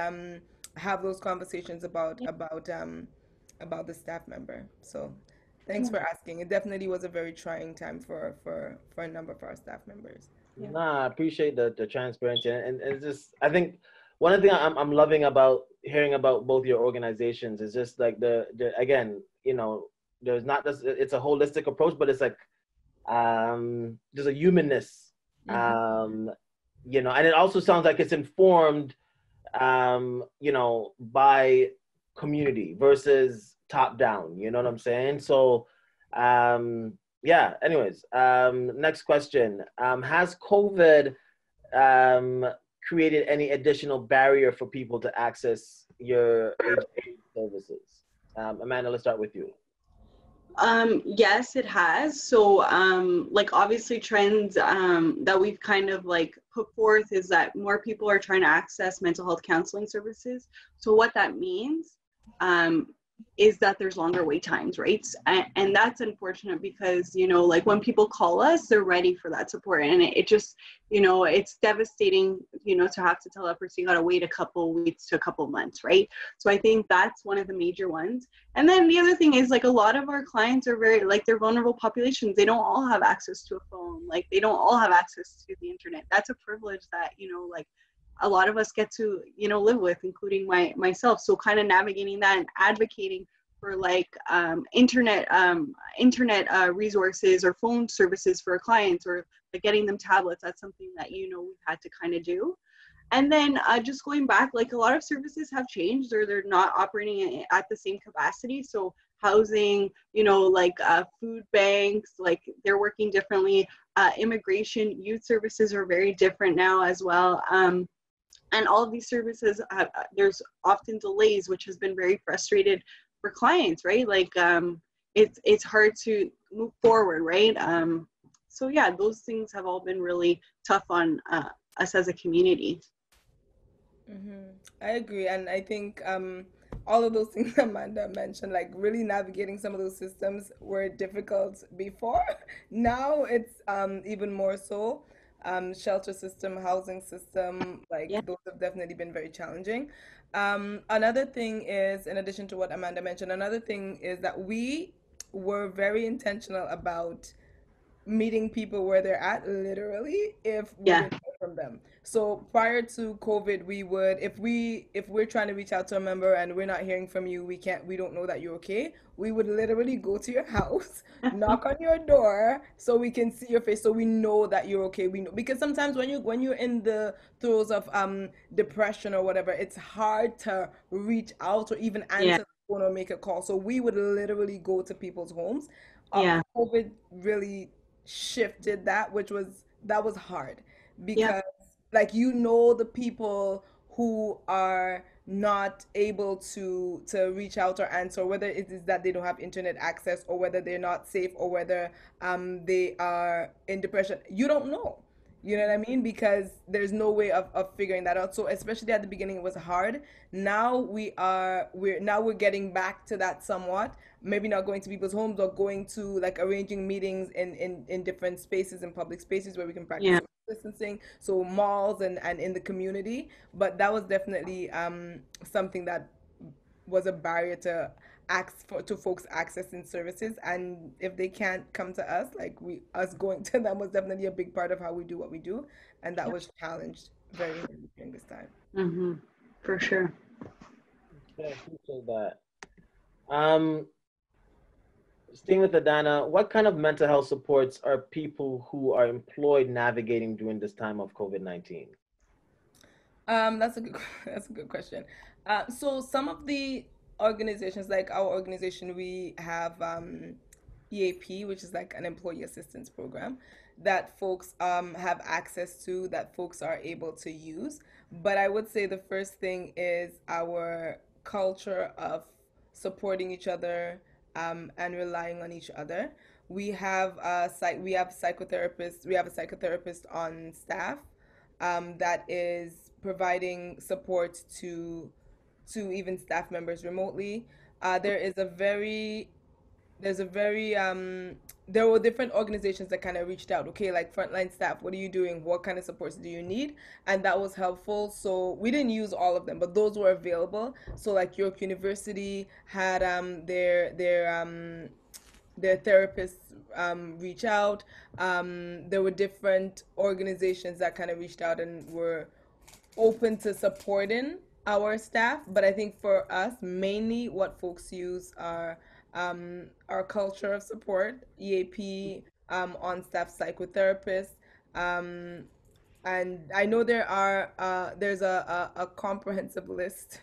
have those conversations about the staff member. So thanks for asking. It definitely was a very trying time for a number of our staff members. Yeah. Nah, I appreciate the transparency, and it's just, I think one of the things I'm loving about hearing about both your organizations is just like the again, there's not this, it's a holistic approach, but it's like there's a humanness, and it also sounds like it's informed by community versus top down, you know what I'm saying? So, yeah, anyways, next question. Has COVID created any additional barrier for people to access your agency services? Amanda, let's start with you. Yes, it has. So, like, obviously trends that we've kind of like put forth is that more people are trying to access mental health counseling services. So what that means is that there's longer wait times, right? And that's unfortunate because, like, when people call us, they're ready for that support. And it just, it's devastating, to have to tell that person you got to wait a couple weeks to a couple months, right? So I think that's one of the major ones. And then the other thing is, like, a lot of our clients are very, like, they're vulnerable populations. They don't all have access to a phone. Like, they don't all have access to the internet. That's a privilege that, like, a lot of us get to, live with, including myself. So kind of navigating that and advocating for like internet resources or phone services for clients, or like getting them tablets. That's something that, we've had to kind of do. And then just going back, like, a lot of services have changed, or they're not operating at the same capacity. So housing, like food banks, like, they're working differently. Immigration, youth services are very different now as well. And all of these services, there's often delays, which has been very frustrated clients, right? Like it's hard to move forward, right? So yeah, those things have all been really tough on us as a community. I agree, and I think all of those things Amanda mentioned, like really navigating some of those systems, were difficult before. Now it's even more so. Shelter system, housing system, Yeah, like those have definitely been very challenging. Another thing is, in addition to what Amanda mentioned, another thing is that we were very intentional about meeting people where they're at, literally, if we yeah, didn't hear from them. So prior to COVID, we would, if we're trying to reach out to a member and we're not hearing from you, we don't know that you're okay, we would literally go to your house, knock on your door so we can see your face, so we know that you're okay. We know, because sometimes when you're in the throes of depression or whatever, it's hard to reach out or even yeah, answer the phone or make a call. So we would literally go to people's homes. yeah, COVID really shifted that, that was hard, yeah, because like, the people who are not able to reach out or answer, whether it is that they don't have internet access, or whether they're not safe, or whether they are in depression. You don't know. You know what I mean? Because there's no way of figuring that out. So especially at the beginning, it was hard. Now we're getting back to that somewhat. Maybe not going to people's homes, or going to, like, arranging meetings in different spaces, in public spaces where we can practice yeah, social distancing. So malls and in the community. But that was definitely something that was a barrier to folks accessing services. And if they can't come to us, like, us going to them was definitely a big part of how we do what we do, and that yeah. was challenged very heavily during this time. Mm-hmm. For sure. Yeah, I appreciate that. Um, Staying with ADANNA, what kind of mental health supports are people who are employed navigating during this time of COVID-19? That's a good that's a good question. So some of the organizations, like our organization, we have EAP, which is like an employee assistance program that folks have access to, that folks are able to use. But I would say the first thing is our culture of supporting each other, and relying on each other. We have psychotherapists. We have a psychotherapist on staff that is providing support to even staff members remotely. There is a very there's a very there were different organizations that kind of reached out. Okay, like, frontline staff, what are you doing? What kind of supports do you need? And that was helpful. So we didn't use all of them, but those were available. So, like, York University had their therapists reach out. There were different organizations that kind of reached out and were open to supporting our staff. But I think for us, mainly what folks use are our culture of support, EAP, on staff psychotherapists. Um, and I know there's a comprehensive list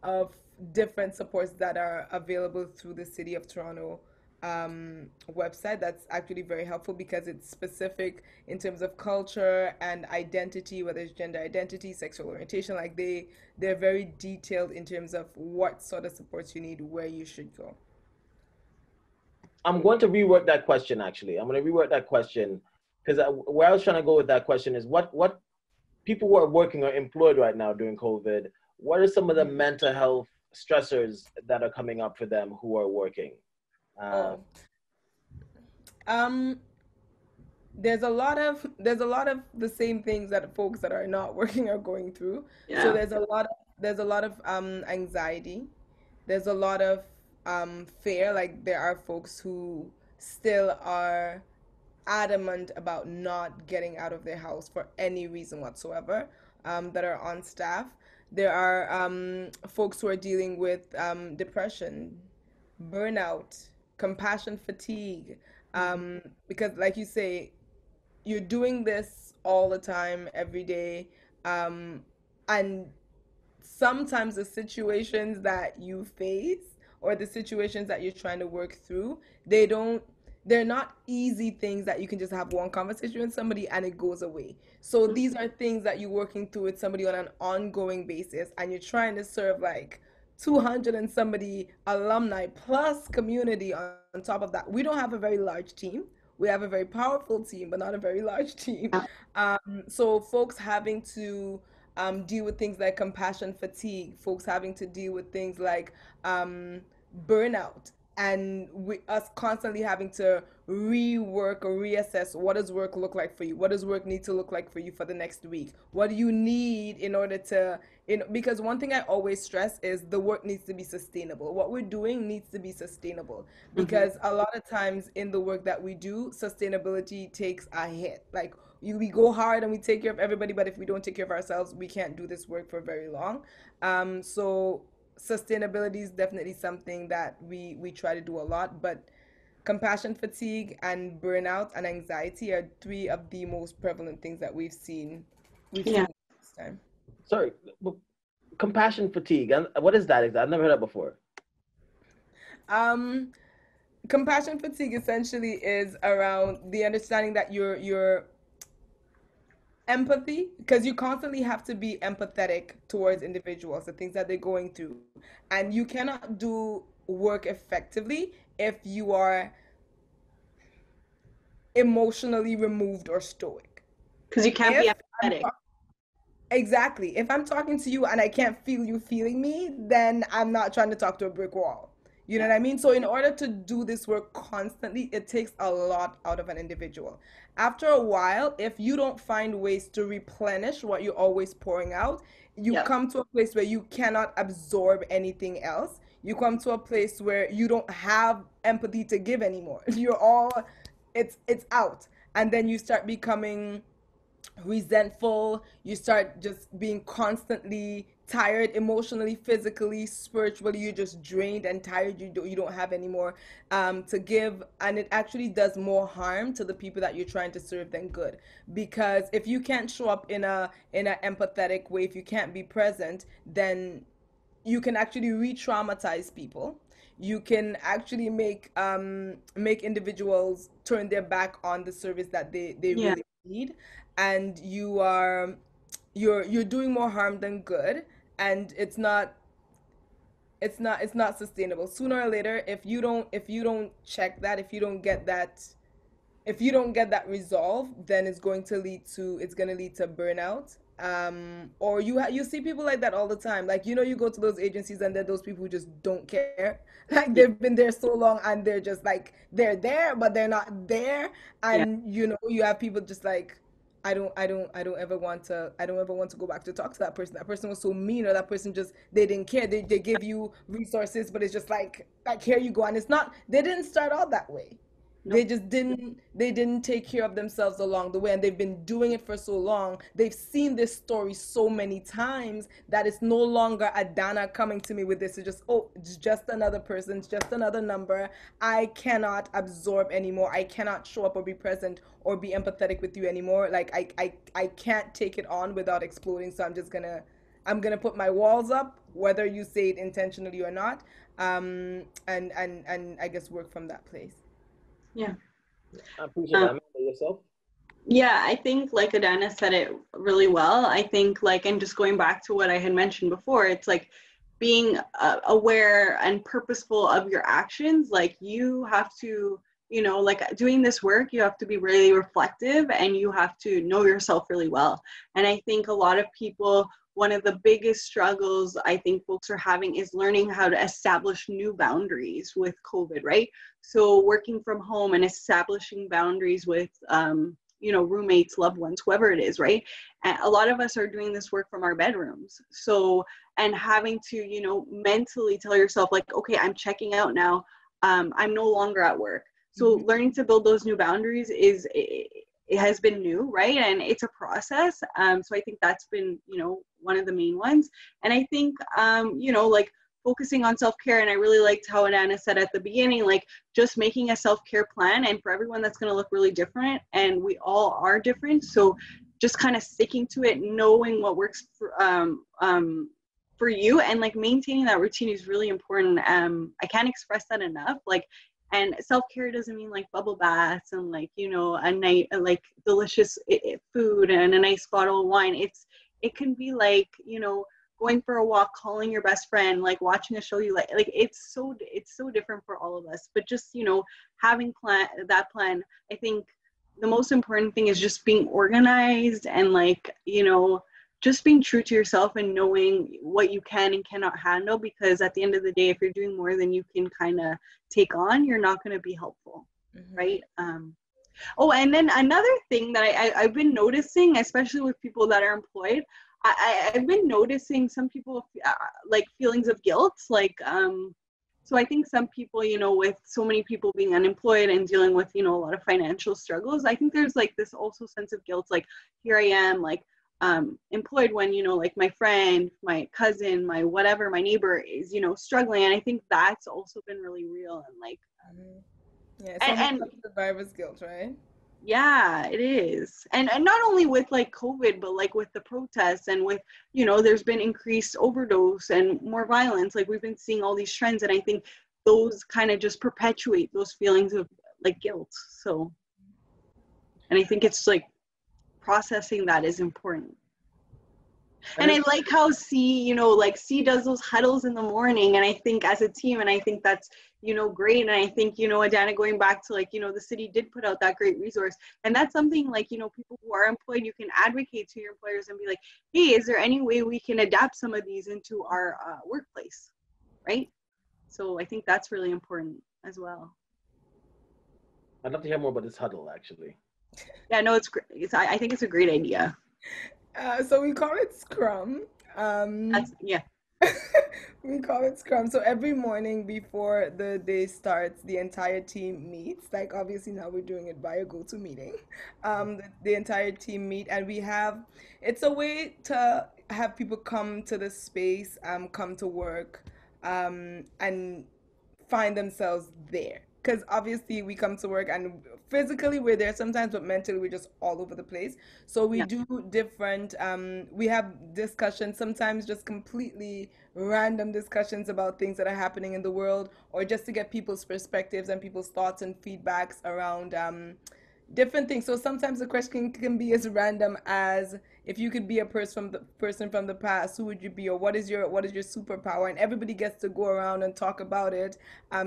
of different supports that are available through the City of Toronto website. That's actually very helpful, because it's specific in terms of culture and identity, whether it's gender identity, sexual orientation. Like, they're very detailed in terms of what sort of supports you need, where you should go. I'm going to rework that question, actually. I'm going to rework that question because where I was trying to go with that question is what people who are working or employed right now during COVID, what are some of the mental health stressors that are coming up for them who are working? Oh, um, there's a lot of the same things that folks that are not working are going through. So Yeah. there's a lot of anxiety. There's a lot of fear. Like, there are folks who still are adamant about not getting out of their house for any reason whatsoever, that are on staff. There are folks who are dealing with depression, burnout, compassion fatigue, Mm-hmm. because, like you say, you're doing this all the time, every day, and sometimes the situations that you face, or the situations that you're trying to work through, they don't they're not easy things that you can just have one conversation with somebody and it goes away. So these are things that you're working through with somebody on an ongoing basis, and you're trying to serve, like, 200 and somebody alumni plus community on top of that. We don't have a very large team. We have a very powerful team, but not a very large team. So folks having to deal with things like compassion fatigue, folks having to deal with things like burnout, and us constantly having to rework or reassess, what does work look like for you? What does work need to look like for you for the next week? What do you need in order to, because one thing I always stress is the work needs to be sustainable. What we're doing needs to be sustainable, because a lot of times in the work that we do, sustainability takes a hit. Like we go hard and we take care of everybody, but if we don't take care of ourselves, we can't do this work for very long. So sustainability is definitely something that we try to do a lot, but compassion fatigue and burnout and anxiety are three of the most prevalent things that we've seen this time. Sorry, compassion fatigue. What is that exactly? I've never heard that before. Compassion fatigue essentially is around the understanding that your empathy, because you constantly have to be empathetic towards individuals, the things that they're going through, and you cannot do work effectively if you are emotionally removed or stoic. Because you can't be empathetic. Exactly. If I'm talking to you and I can't feel you feeling me, then I'm not trying to talk to a brick wall. You know what I mean? So in order to do this work constantly, it takes a lot out of an individual. After a while, if you don't find ways to replenish what you're always pouring out, you come to a place where you cannot absorb anything else. You come to a place where you don't have empathy to give anymore. It's out. And then you start becoming resentful. You start just being constantly tired, emotionally, physically, spiritually. You're just drained and tired. You don't have any more to give, and it actually does more harm to the people that you're trying to serve than good. Because if you can't show up in a empathetic way, if you can't be present, then you can actually re-traumatize people. You can actually make individuals turn their back on the service that they really need, and you're doing more harm than good, and it's not sustainable. Sooner or later, if you don't check that, if you don't get that resolve, then it's going to lead to burnout. Or you see people like that all the time. Like, you go to those agencies and they're those people who just don't care. Like, they've been there so long and they're just like, they're there, but they're not there. And you have people just like, I don't ever want to go back to talk to that person. That person was so mean, or that person just, they didn't care. They give you resources, but it's just like here you go. And it's not, they didn't start out that way. Nope. They didn't take care of themselves along the way, and they've been doing it for so long. They've seen this story so many times that it's no longer ADANNA coming to me with this. It's just, it's just another person, it's just another number. I cannot absorb anymore. I cannot show up or be present or be empathetic with you anymore. Like I can't take it on without exploding. So I'm gonna put my walls up, whether you say it intentionally or not, and I guess work from that place. Yeah. I appreciate that. Amanda, yourself? Yeah, I think like ADANNA said it really well. I think and just going back to what I had mentioned before, it's like being aware and purposeful of your actions. Like, you have to, like doing this work, you have to be really reflective and you have to know yourself really well. And I think a lot of people, one of the biggest struggles I think folks are having is learning how to establish new boundaries with COVID, right? So working from home and establishing boundaries with, roommates, loved ones, whoever it is, right? And a lot of us are doing this work from our bedrooms. So, and having to, mentally tell yourself like, okay, I'm checking out now. I'm no longer at work. So learning to build those new boundaries it has been new, right? And it's a process. So I think that's been, one of the main ones. And I think, like focusing on self-care. And I really liked how ADANNA said at the beginning, like just making a self-care plan. And for everyone, that's going to look really different. And we all are different. So just kind of sticking to it, knowing what works for you, and like maintaining that routine is really important. I can't express that enough. Like, and self-care doesn't mean like bubble baths and like, a night, like delicious food and a nice bottle of wine. It can be like, going for a walk, calling your best friend, like watching a show you like it's so different for all of us. But just, you know, having that plan, I think the most important thing is just being organized and, like, you know, just being true to yourself and knowing what you can and cannot handle, because at the end of the day, if you're doing more than you can kind of take on, you're not going to be helpful. Right. Oh, and then another thing that I've been noticing, especially with people that are employed, I've been noticing some people like feelings of guilt, like so I think some people, you know, with so many people being unemployed and dealing with, you know, a lot of financial struggles, I think there's like this also sense of guilt, like here I am, like employed when, you know, like my friend, my cousin, my whatever, my neighbor is, you know, struggling. And I think that's also been really real. And like yeah, it's almost like survivor's guilt, right? Yeah, it is. And not only with like COVID, but like with the protests and with, you know, there's been increased overdose and more violence. Like we've been seeing all these trends, and I think those kind of just perpetuate those feelings of like guilt. So, and I think it's like processing that is important. And I like how C, you know, like C does those huddles in the morning, and I think as a team, and I think that's, you know, great. And I think, you know, ADANNA, going back to like, you know, the city did put out that great resource, and that's something like, you know, people who are employed, you can advocate to your employers and be like, hey, is there any way we can adapt some of these into our workplace, right? So I think that's really important as well. I'd love to hear more about this huddle, actually. Yeah, no, it's great. I think it's a great idea. So we call it Scrum. Yeah. We call it Scrum. So every morning before the day starts, the entire team meets. Like obviously now we're doing it via GoToMeeting. The entire team meet, and it's a way to have people come to the space, come to work, and find themselves there. Because obviously we come to work and physically we're there sometimes, but mentally we're just all over the place. So we do different, we have discussions, sometimes just completely random discussions about things that are happening in the world, or just to get people's perspectives and people's thoughts and feedbacks around different things. So sometimes the question can be as random as, if you could be a person from the past, who would you be, or what is your superpower? And everybody gets to go around and talk about it.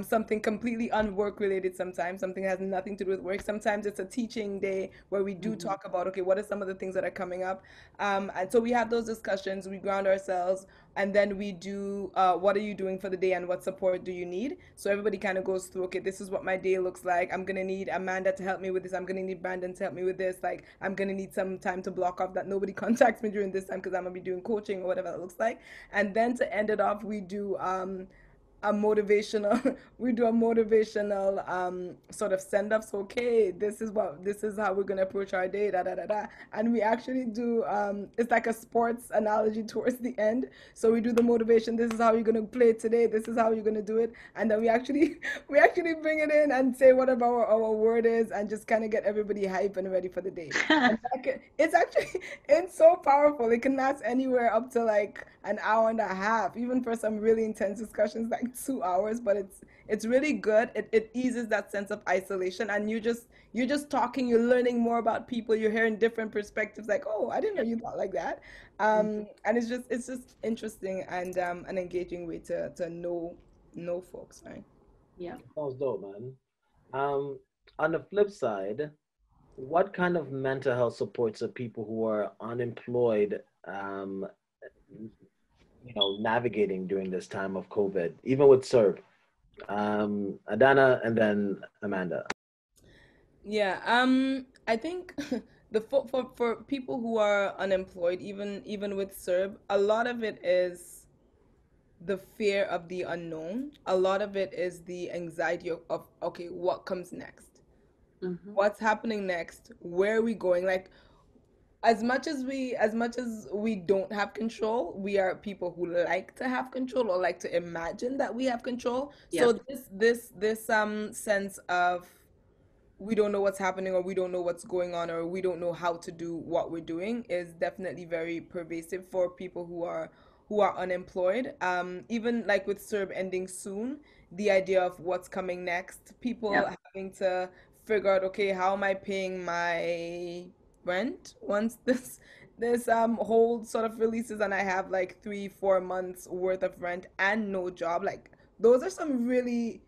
Something completely unwork related. Sometimes something has nothing to do with work. Sometimes it's a teaching day where we do talk about, okay, what are some of the things that are coming up? And so we have those discussions. We ground ourselves, and then we do what are you doing for the day and what support do you need? So everybody kind of goes through, okay, this is what my day looks like. I'm gonna need Amanda to help me with this. I'm gonna need Brandon to help me with this. Like I'm gonna need some time to block off that nobody contacts me during this time because I'm gonna be doing coaching or whatever that looks like. And then to end it off, we do a motivational sort of send off. So okay, this is how we're gonna approach our day, da da da da. And we actually do it's like a sports analogy towards the end. So we do the motivation, this is how you're gonna play today, this is how you're gonna do it, and then we actually bring it in and say whatever our word is, and just kind of get everybody hype and ready for the day. And it's so powerful. It can last anywhere up to like an hour and a half, even for some really intense discussions, like 2 hours. But it's really good. It eases that sense of isolation, and you're just talking, you're learning more about people, you're hearing different perspectives, like, oh, I didn't know you thought like that. And it's just interesting and an engaging way to know folks, right? Yeah. Sounds dope, man. On the flip side, what kind of mental health supports are people who are unemployed, navigating during this time of COVID, even with CERB? ADANNA and then Amanda. Yeah, I think for people who are unemployed, even with CERB, a lot of it is the fear of the unknown. A lot of it is the anxiety of okay, what comes next? What's happening next? Where are we going? Like as much as we don't have control, we are people who like to have control, or like to imagine that we have control. Yeah. So this sense of we don't know what's happening, or we don't know what's going on, or we don't know how to do what we're doing is definitely very pervasive for people who are unemployed. Even like with CERB ending soon, the idea of what's coming next, people having to figure out, okay, how am I paying my rent once this whole sort of releases and I have like 3-4 months worth of rent and no job, like those are some really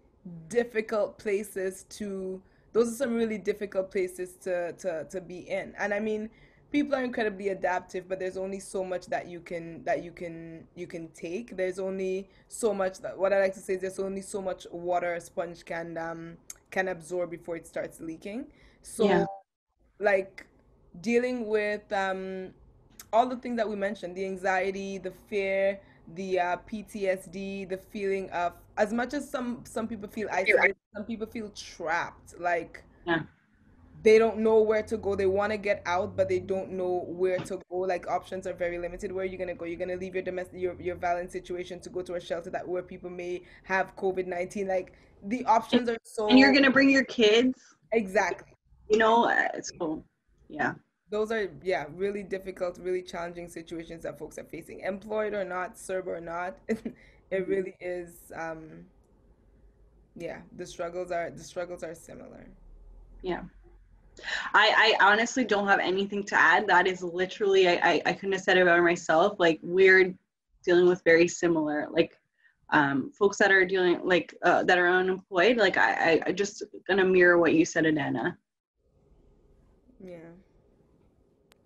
difficult places to those are some really difficult places to be in. And I mean, people are incredibly adaptive, but there's only so much that you can take. There's only so much that, what I like to say is, there's only so much water a sponge can absorb before it starts leaking. Yeah. So like dealing with all the things that we mentioned, the anxiety, the fear, the PTSD, the feeling of, as much as some people feel isolated, some people feel trapped, like Yeah. they don't know where to go. They want to get out, but they don't know where to go. Like options are very limited. Where are you gonna go? You're gonna leave your domestic, your violent situation to go to a shelter that where people may have COVID-19. Like the options are And you're so gonna bring your kids, exactly. so yeah. Those are, yeah, really difficult, really challenging situations that folks are facing, employed or not, serb or not. It Mhm. really is. Yeah, the struggles are similar. Yeah. I honestly don't have anything to add. That is literally, I couldn't have said it better myself. Like, we're dealing with very similar, like, folks that are dealing, like, that are unemployed. Like, I just gonna mirror what you said, ADANNA. Yeah.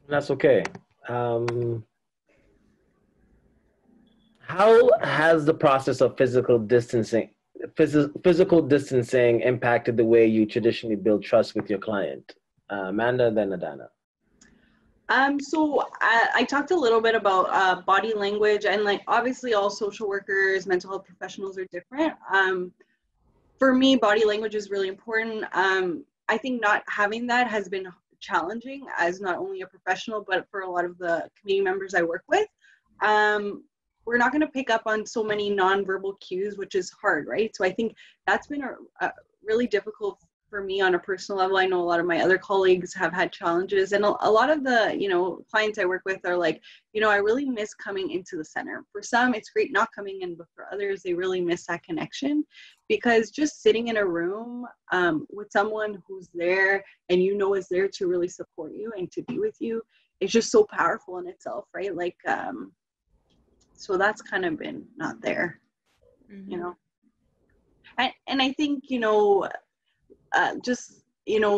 That's okay. How has the process of physical distancing impacted the way you traditionally build trust with your client? Amanda, then ADANNA. So I talked a little bit about body language, and like obviously all social workers, mental health professionals are different. For me, body language is really important. I think not having that has been challenging as not only a professional, but for a lot of the community members I work with. We're not going to pick up on so many nonverbal cues, which is hard, right? So I think that's been a really difficult for me on a personal level. I know a lot of my other colleagues have had challenges, and a lot of the, clients I work with are like, I really miss coming into the center. For some, it's great not coming in, but for others, they really miss that connection, because just sitting in a room with someone who's there and is there to really support you and to be with you, is just so powerful in itself, right? Like, so that's kind of been not there, Mm-hmm. And I think, just,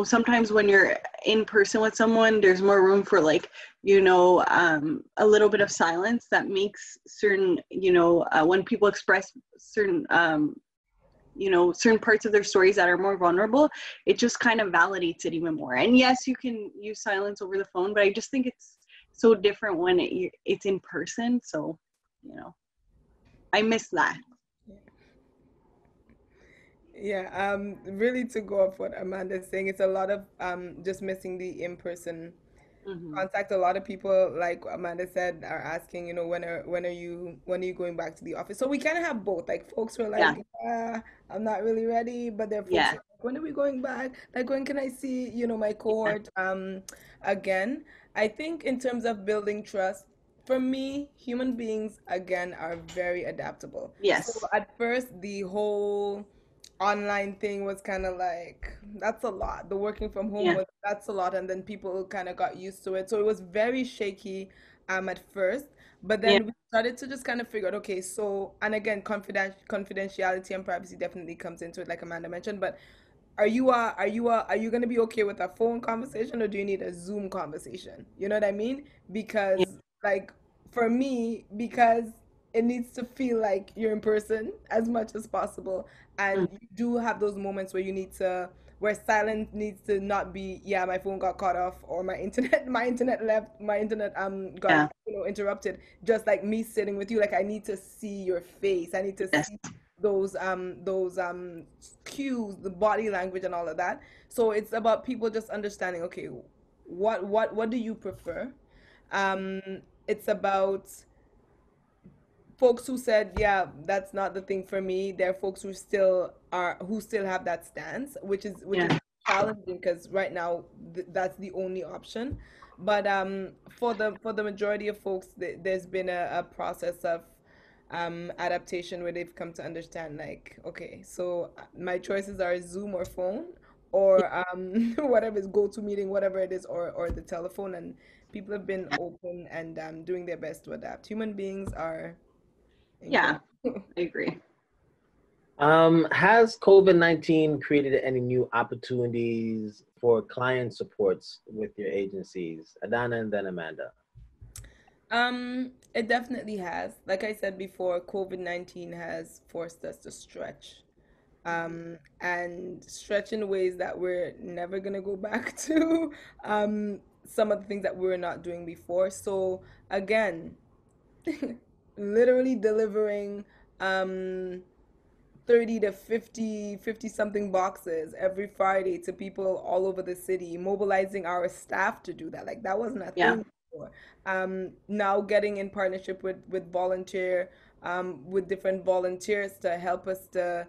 sometimes when you're in person with someone, there's more room for like, a little bit of silence that makes certain, when people express certain, certain parts of their stories that are more vulnerable, it just kind of validates it even more. And yes, you can use silence over the phone, but I just think it's so different when it's in person. So, I miss that. Yeah, really to go off what Amanda's saying, it's a lot of just missing the in-person Mm-hmm. contact. A lot of people, like Amanda said, are asking, when are you going back to the office? So we kind of have both. Like folks who are Yeah. like, I'm not really ready, but there are folks Yeah. who are like, when are we going back? Like when can I see, my cohort again? I think in terms of building trust, for me, human beings again are very adaptable. So Yes. at first, the whole online thing was kind of like, that's a lot. The working from home Yeah. was, that's a lot, and then people kind of got used to it. So it was very shaky at first, but Yeah. then we started to just kind of figure out, okay, so, and again, confidentiality and privacy definitely comes into it, like Amanda mentioned. But are you going to be okay with a phone conversation, or do you need a Zoom conversation? You know what I mean? Yeah. Because like for me, because it needs to feel like you're in person as much as possible, Mm. and you do have those moments where you need to, where silence needs to not be, yeah, my phone got cut off, or my internet my internet left, my internet got Yeah. interrupted. Just like me sitting with you, like I need to see your face, I need to Yes. see those cues, the body language and all of that. So it's about people just understanding, okay, what do you prefer? um it's about folks who said, yeah, that's not the thing for me. There are folks who still have that stance, which is Yeah. challenging, because right now that's the only option. But for the majority of folks, there's been a process of adaptation, where they've come to understand, like, okay, so my choices are Zoom or phone, or whatever is GoToMeeting, whatever it is, or the telephone, and people have been open and doing their best to adapt. Human beings are Yeah, incredible. I agree. Has COVID-19 created any new opportunities for client supports with your agencies? ADANNA and then Amanda. It definitely has. Like I said before, COVID-19 has forced us to stretch. And stretch in ways that we're never gonna go back to. Some of the things that we were not doing before. So again, literally delivering um 30 to 50 something boxes every Friday to people all over the city, mobilizing our staff to do that. Like that wasn't a Yeah. thing before. Now getting in partnership with different volunteers to help us to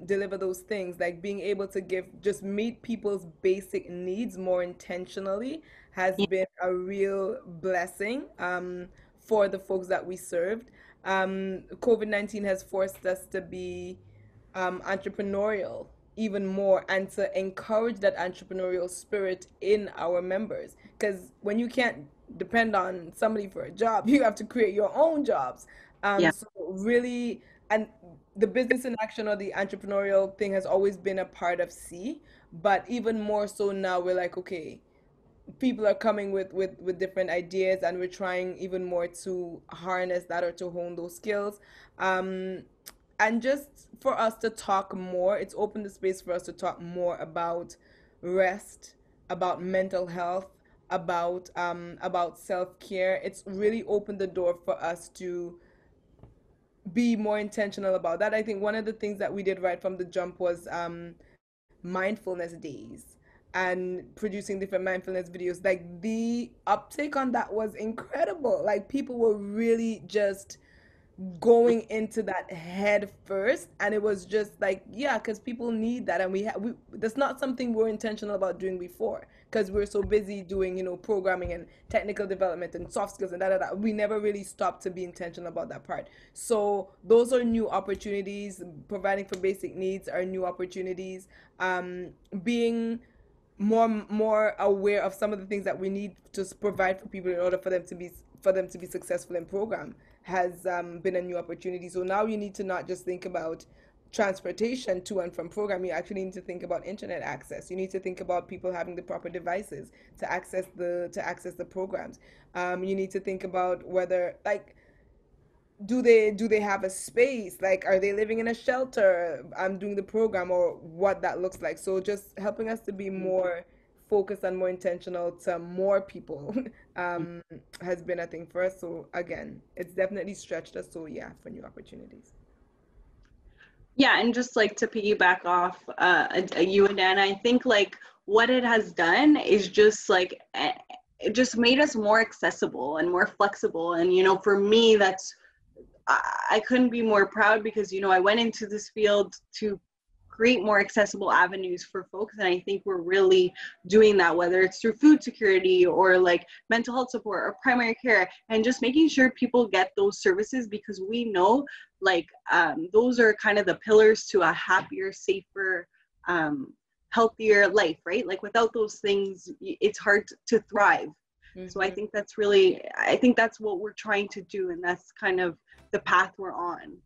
deliver those things, like being able to just meet people's basic needs more intentionally has been a real blessing for the folks that we served. COVID-19 has forced us to be entrepreneurial even more and to encourage that entrepreneurial spirit in our members. Because when you can't depend on somebody for a job, you have to create your own jobs. Yeah. So really, and the business in action or the entrepreneurial thing has always been a part of C, but even more so now we're like, okay, people are coming with different ideas and we're trying even more to harness that or to hone those skills, and just for us to talk more. It's opened the space for us to talk more about rest, about mental health, about self-care. It's really opened the door for us to be more intentional about that. I think one of the things that we did right from the jump was Mindfulness Days and producing different mindfulness videos. Like the uptake on that was incredible. Like people were really just going into that head first, and it was just like, yeah, because people need that, and we that's not something we're intentional about doing before because we're so busy doing, programming and technical development and soft skills and da. We never really stopped to be intentional about that part. So those are new opportunities. Providing for basic needs are new opportunities. Being more aware of some of the things that we need to provide for people in order for them to be successful in program has been a new opportunity. So now you need to not just think about transportation to and from program. You actually need to think about internet access. You need to think about people having the proper devices to access the programs. You need to think about whether, like, do they have a space, like are they living in a shelter, I'm doing the program, or what that looks like. So just helping us to be more focused and more intentional to more people has been a thing for us. So again, it's definitely stretched us. So yeah, for new opportunities. Yeah, and just like to piggyback off you and Dan, I think like what it has done is just like it just made us more accessible and more flexible. And for me, I couldn't be more proud because I went into this field to create more accessible avenues for folks, and I think we're really doing that, whether it's through food security or like mental health support or primary care, and just making sure people get those services, because we know like those are kind of the pillars to a happier, safer, healthier life, right? Like without those things it's hard to thrive. So I think that's what we're trying to do, and that's kind of the path we're on.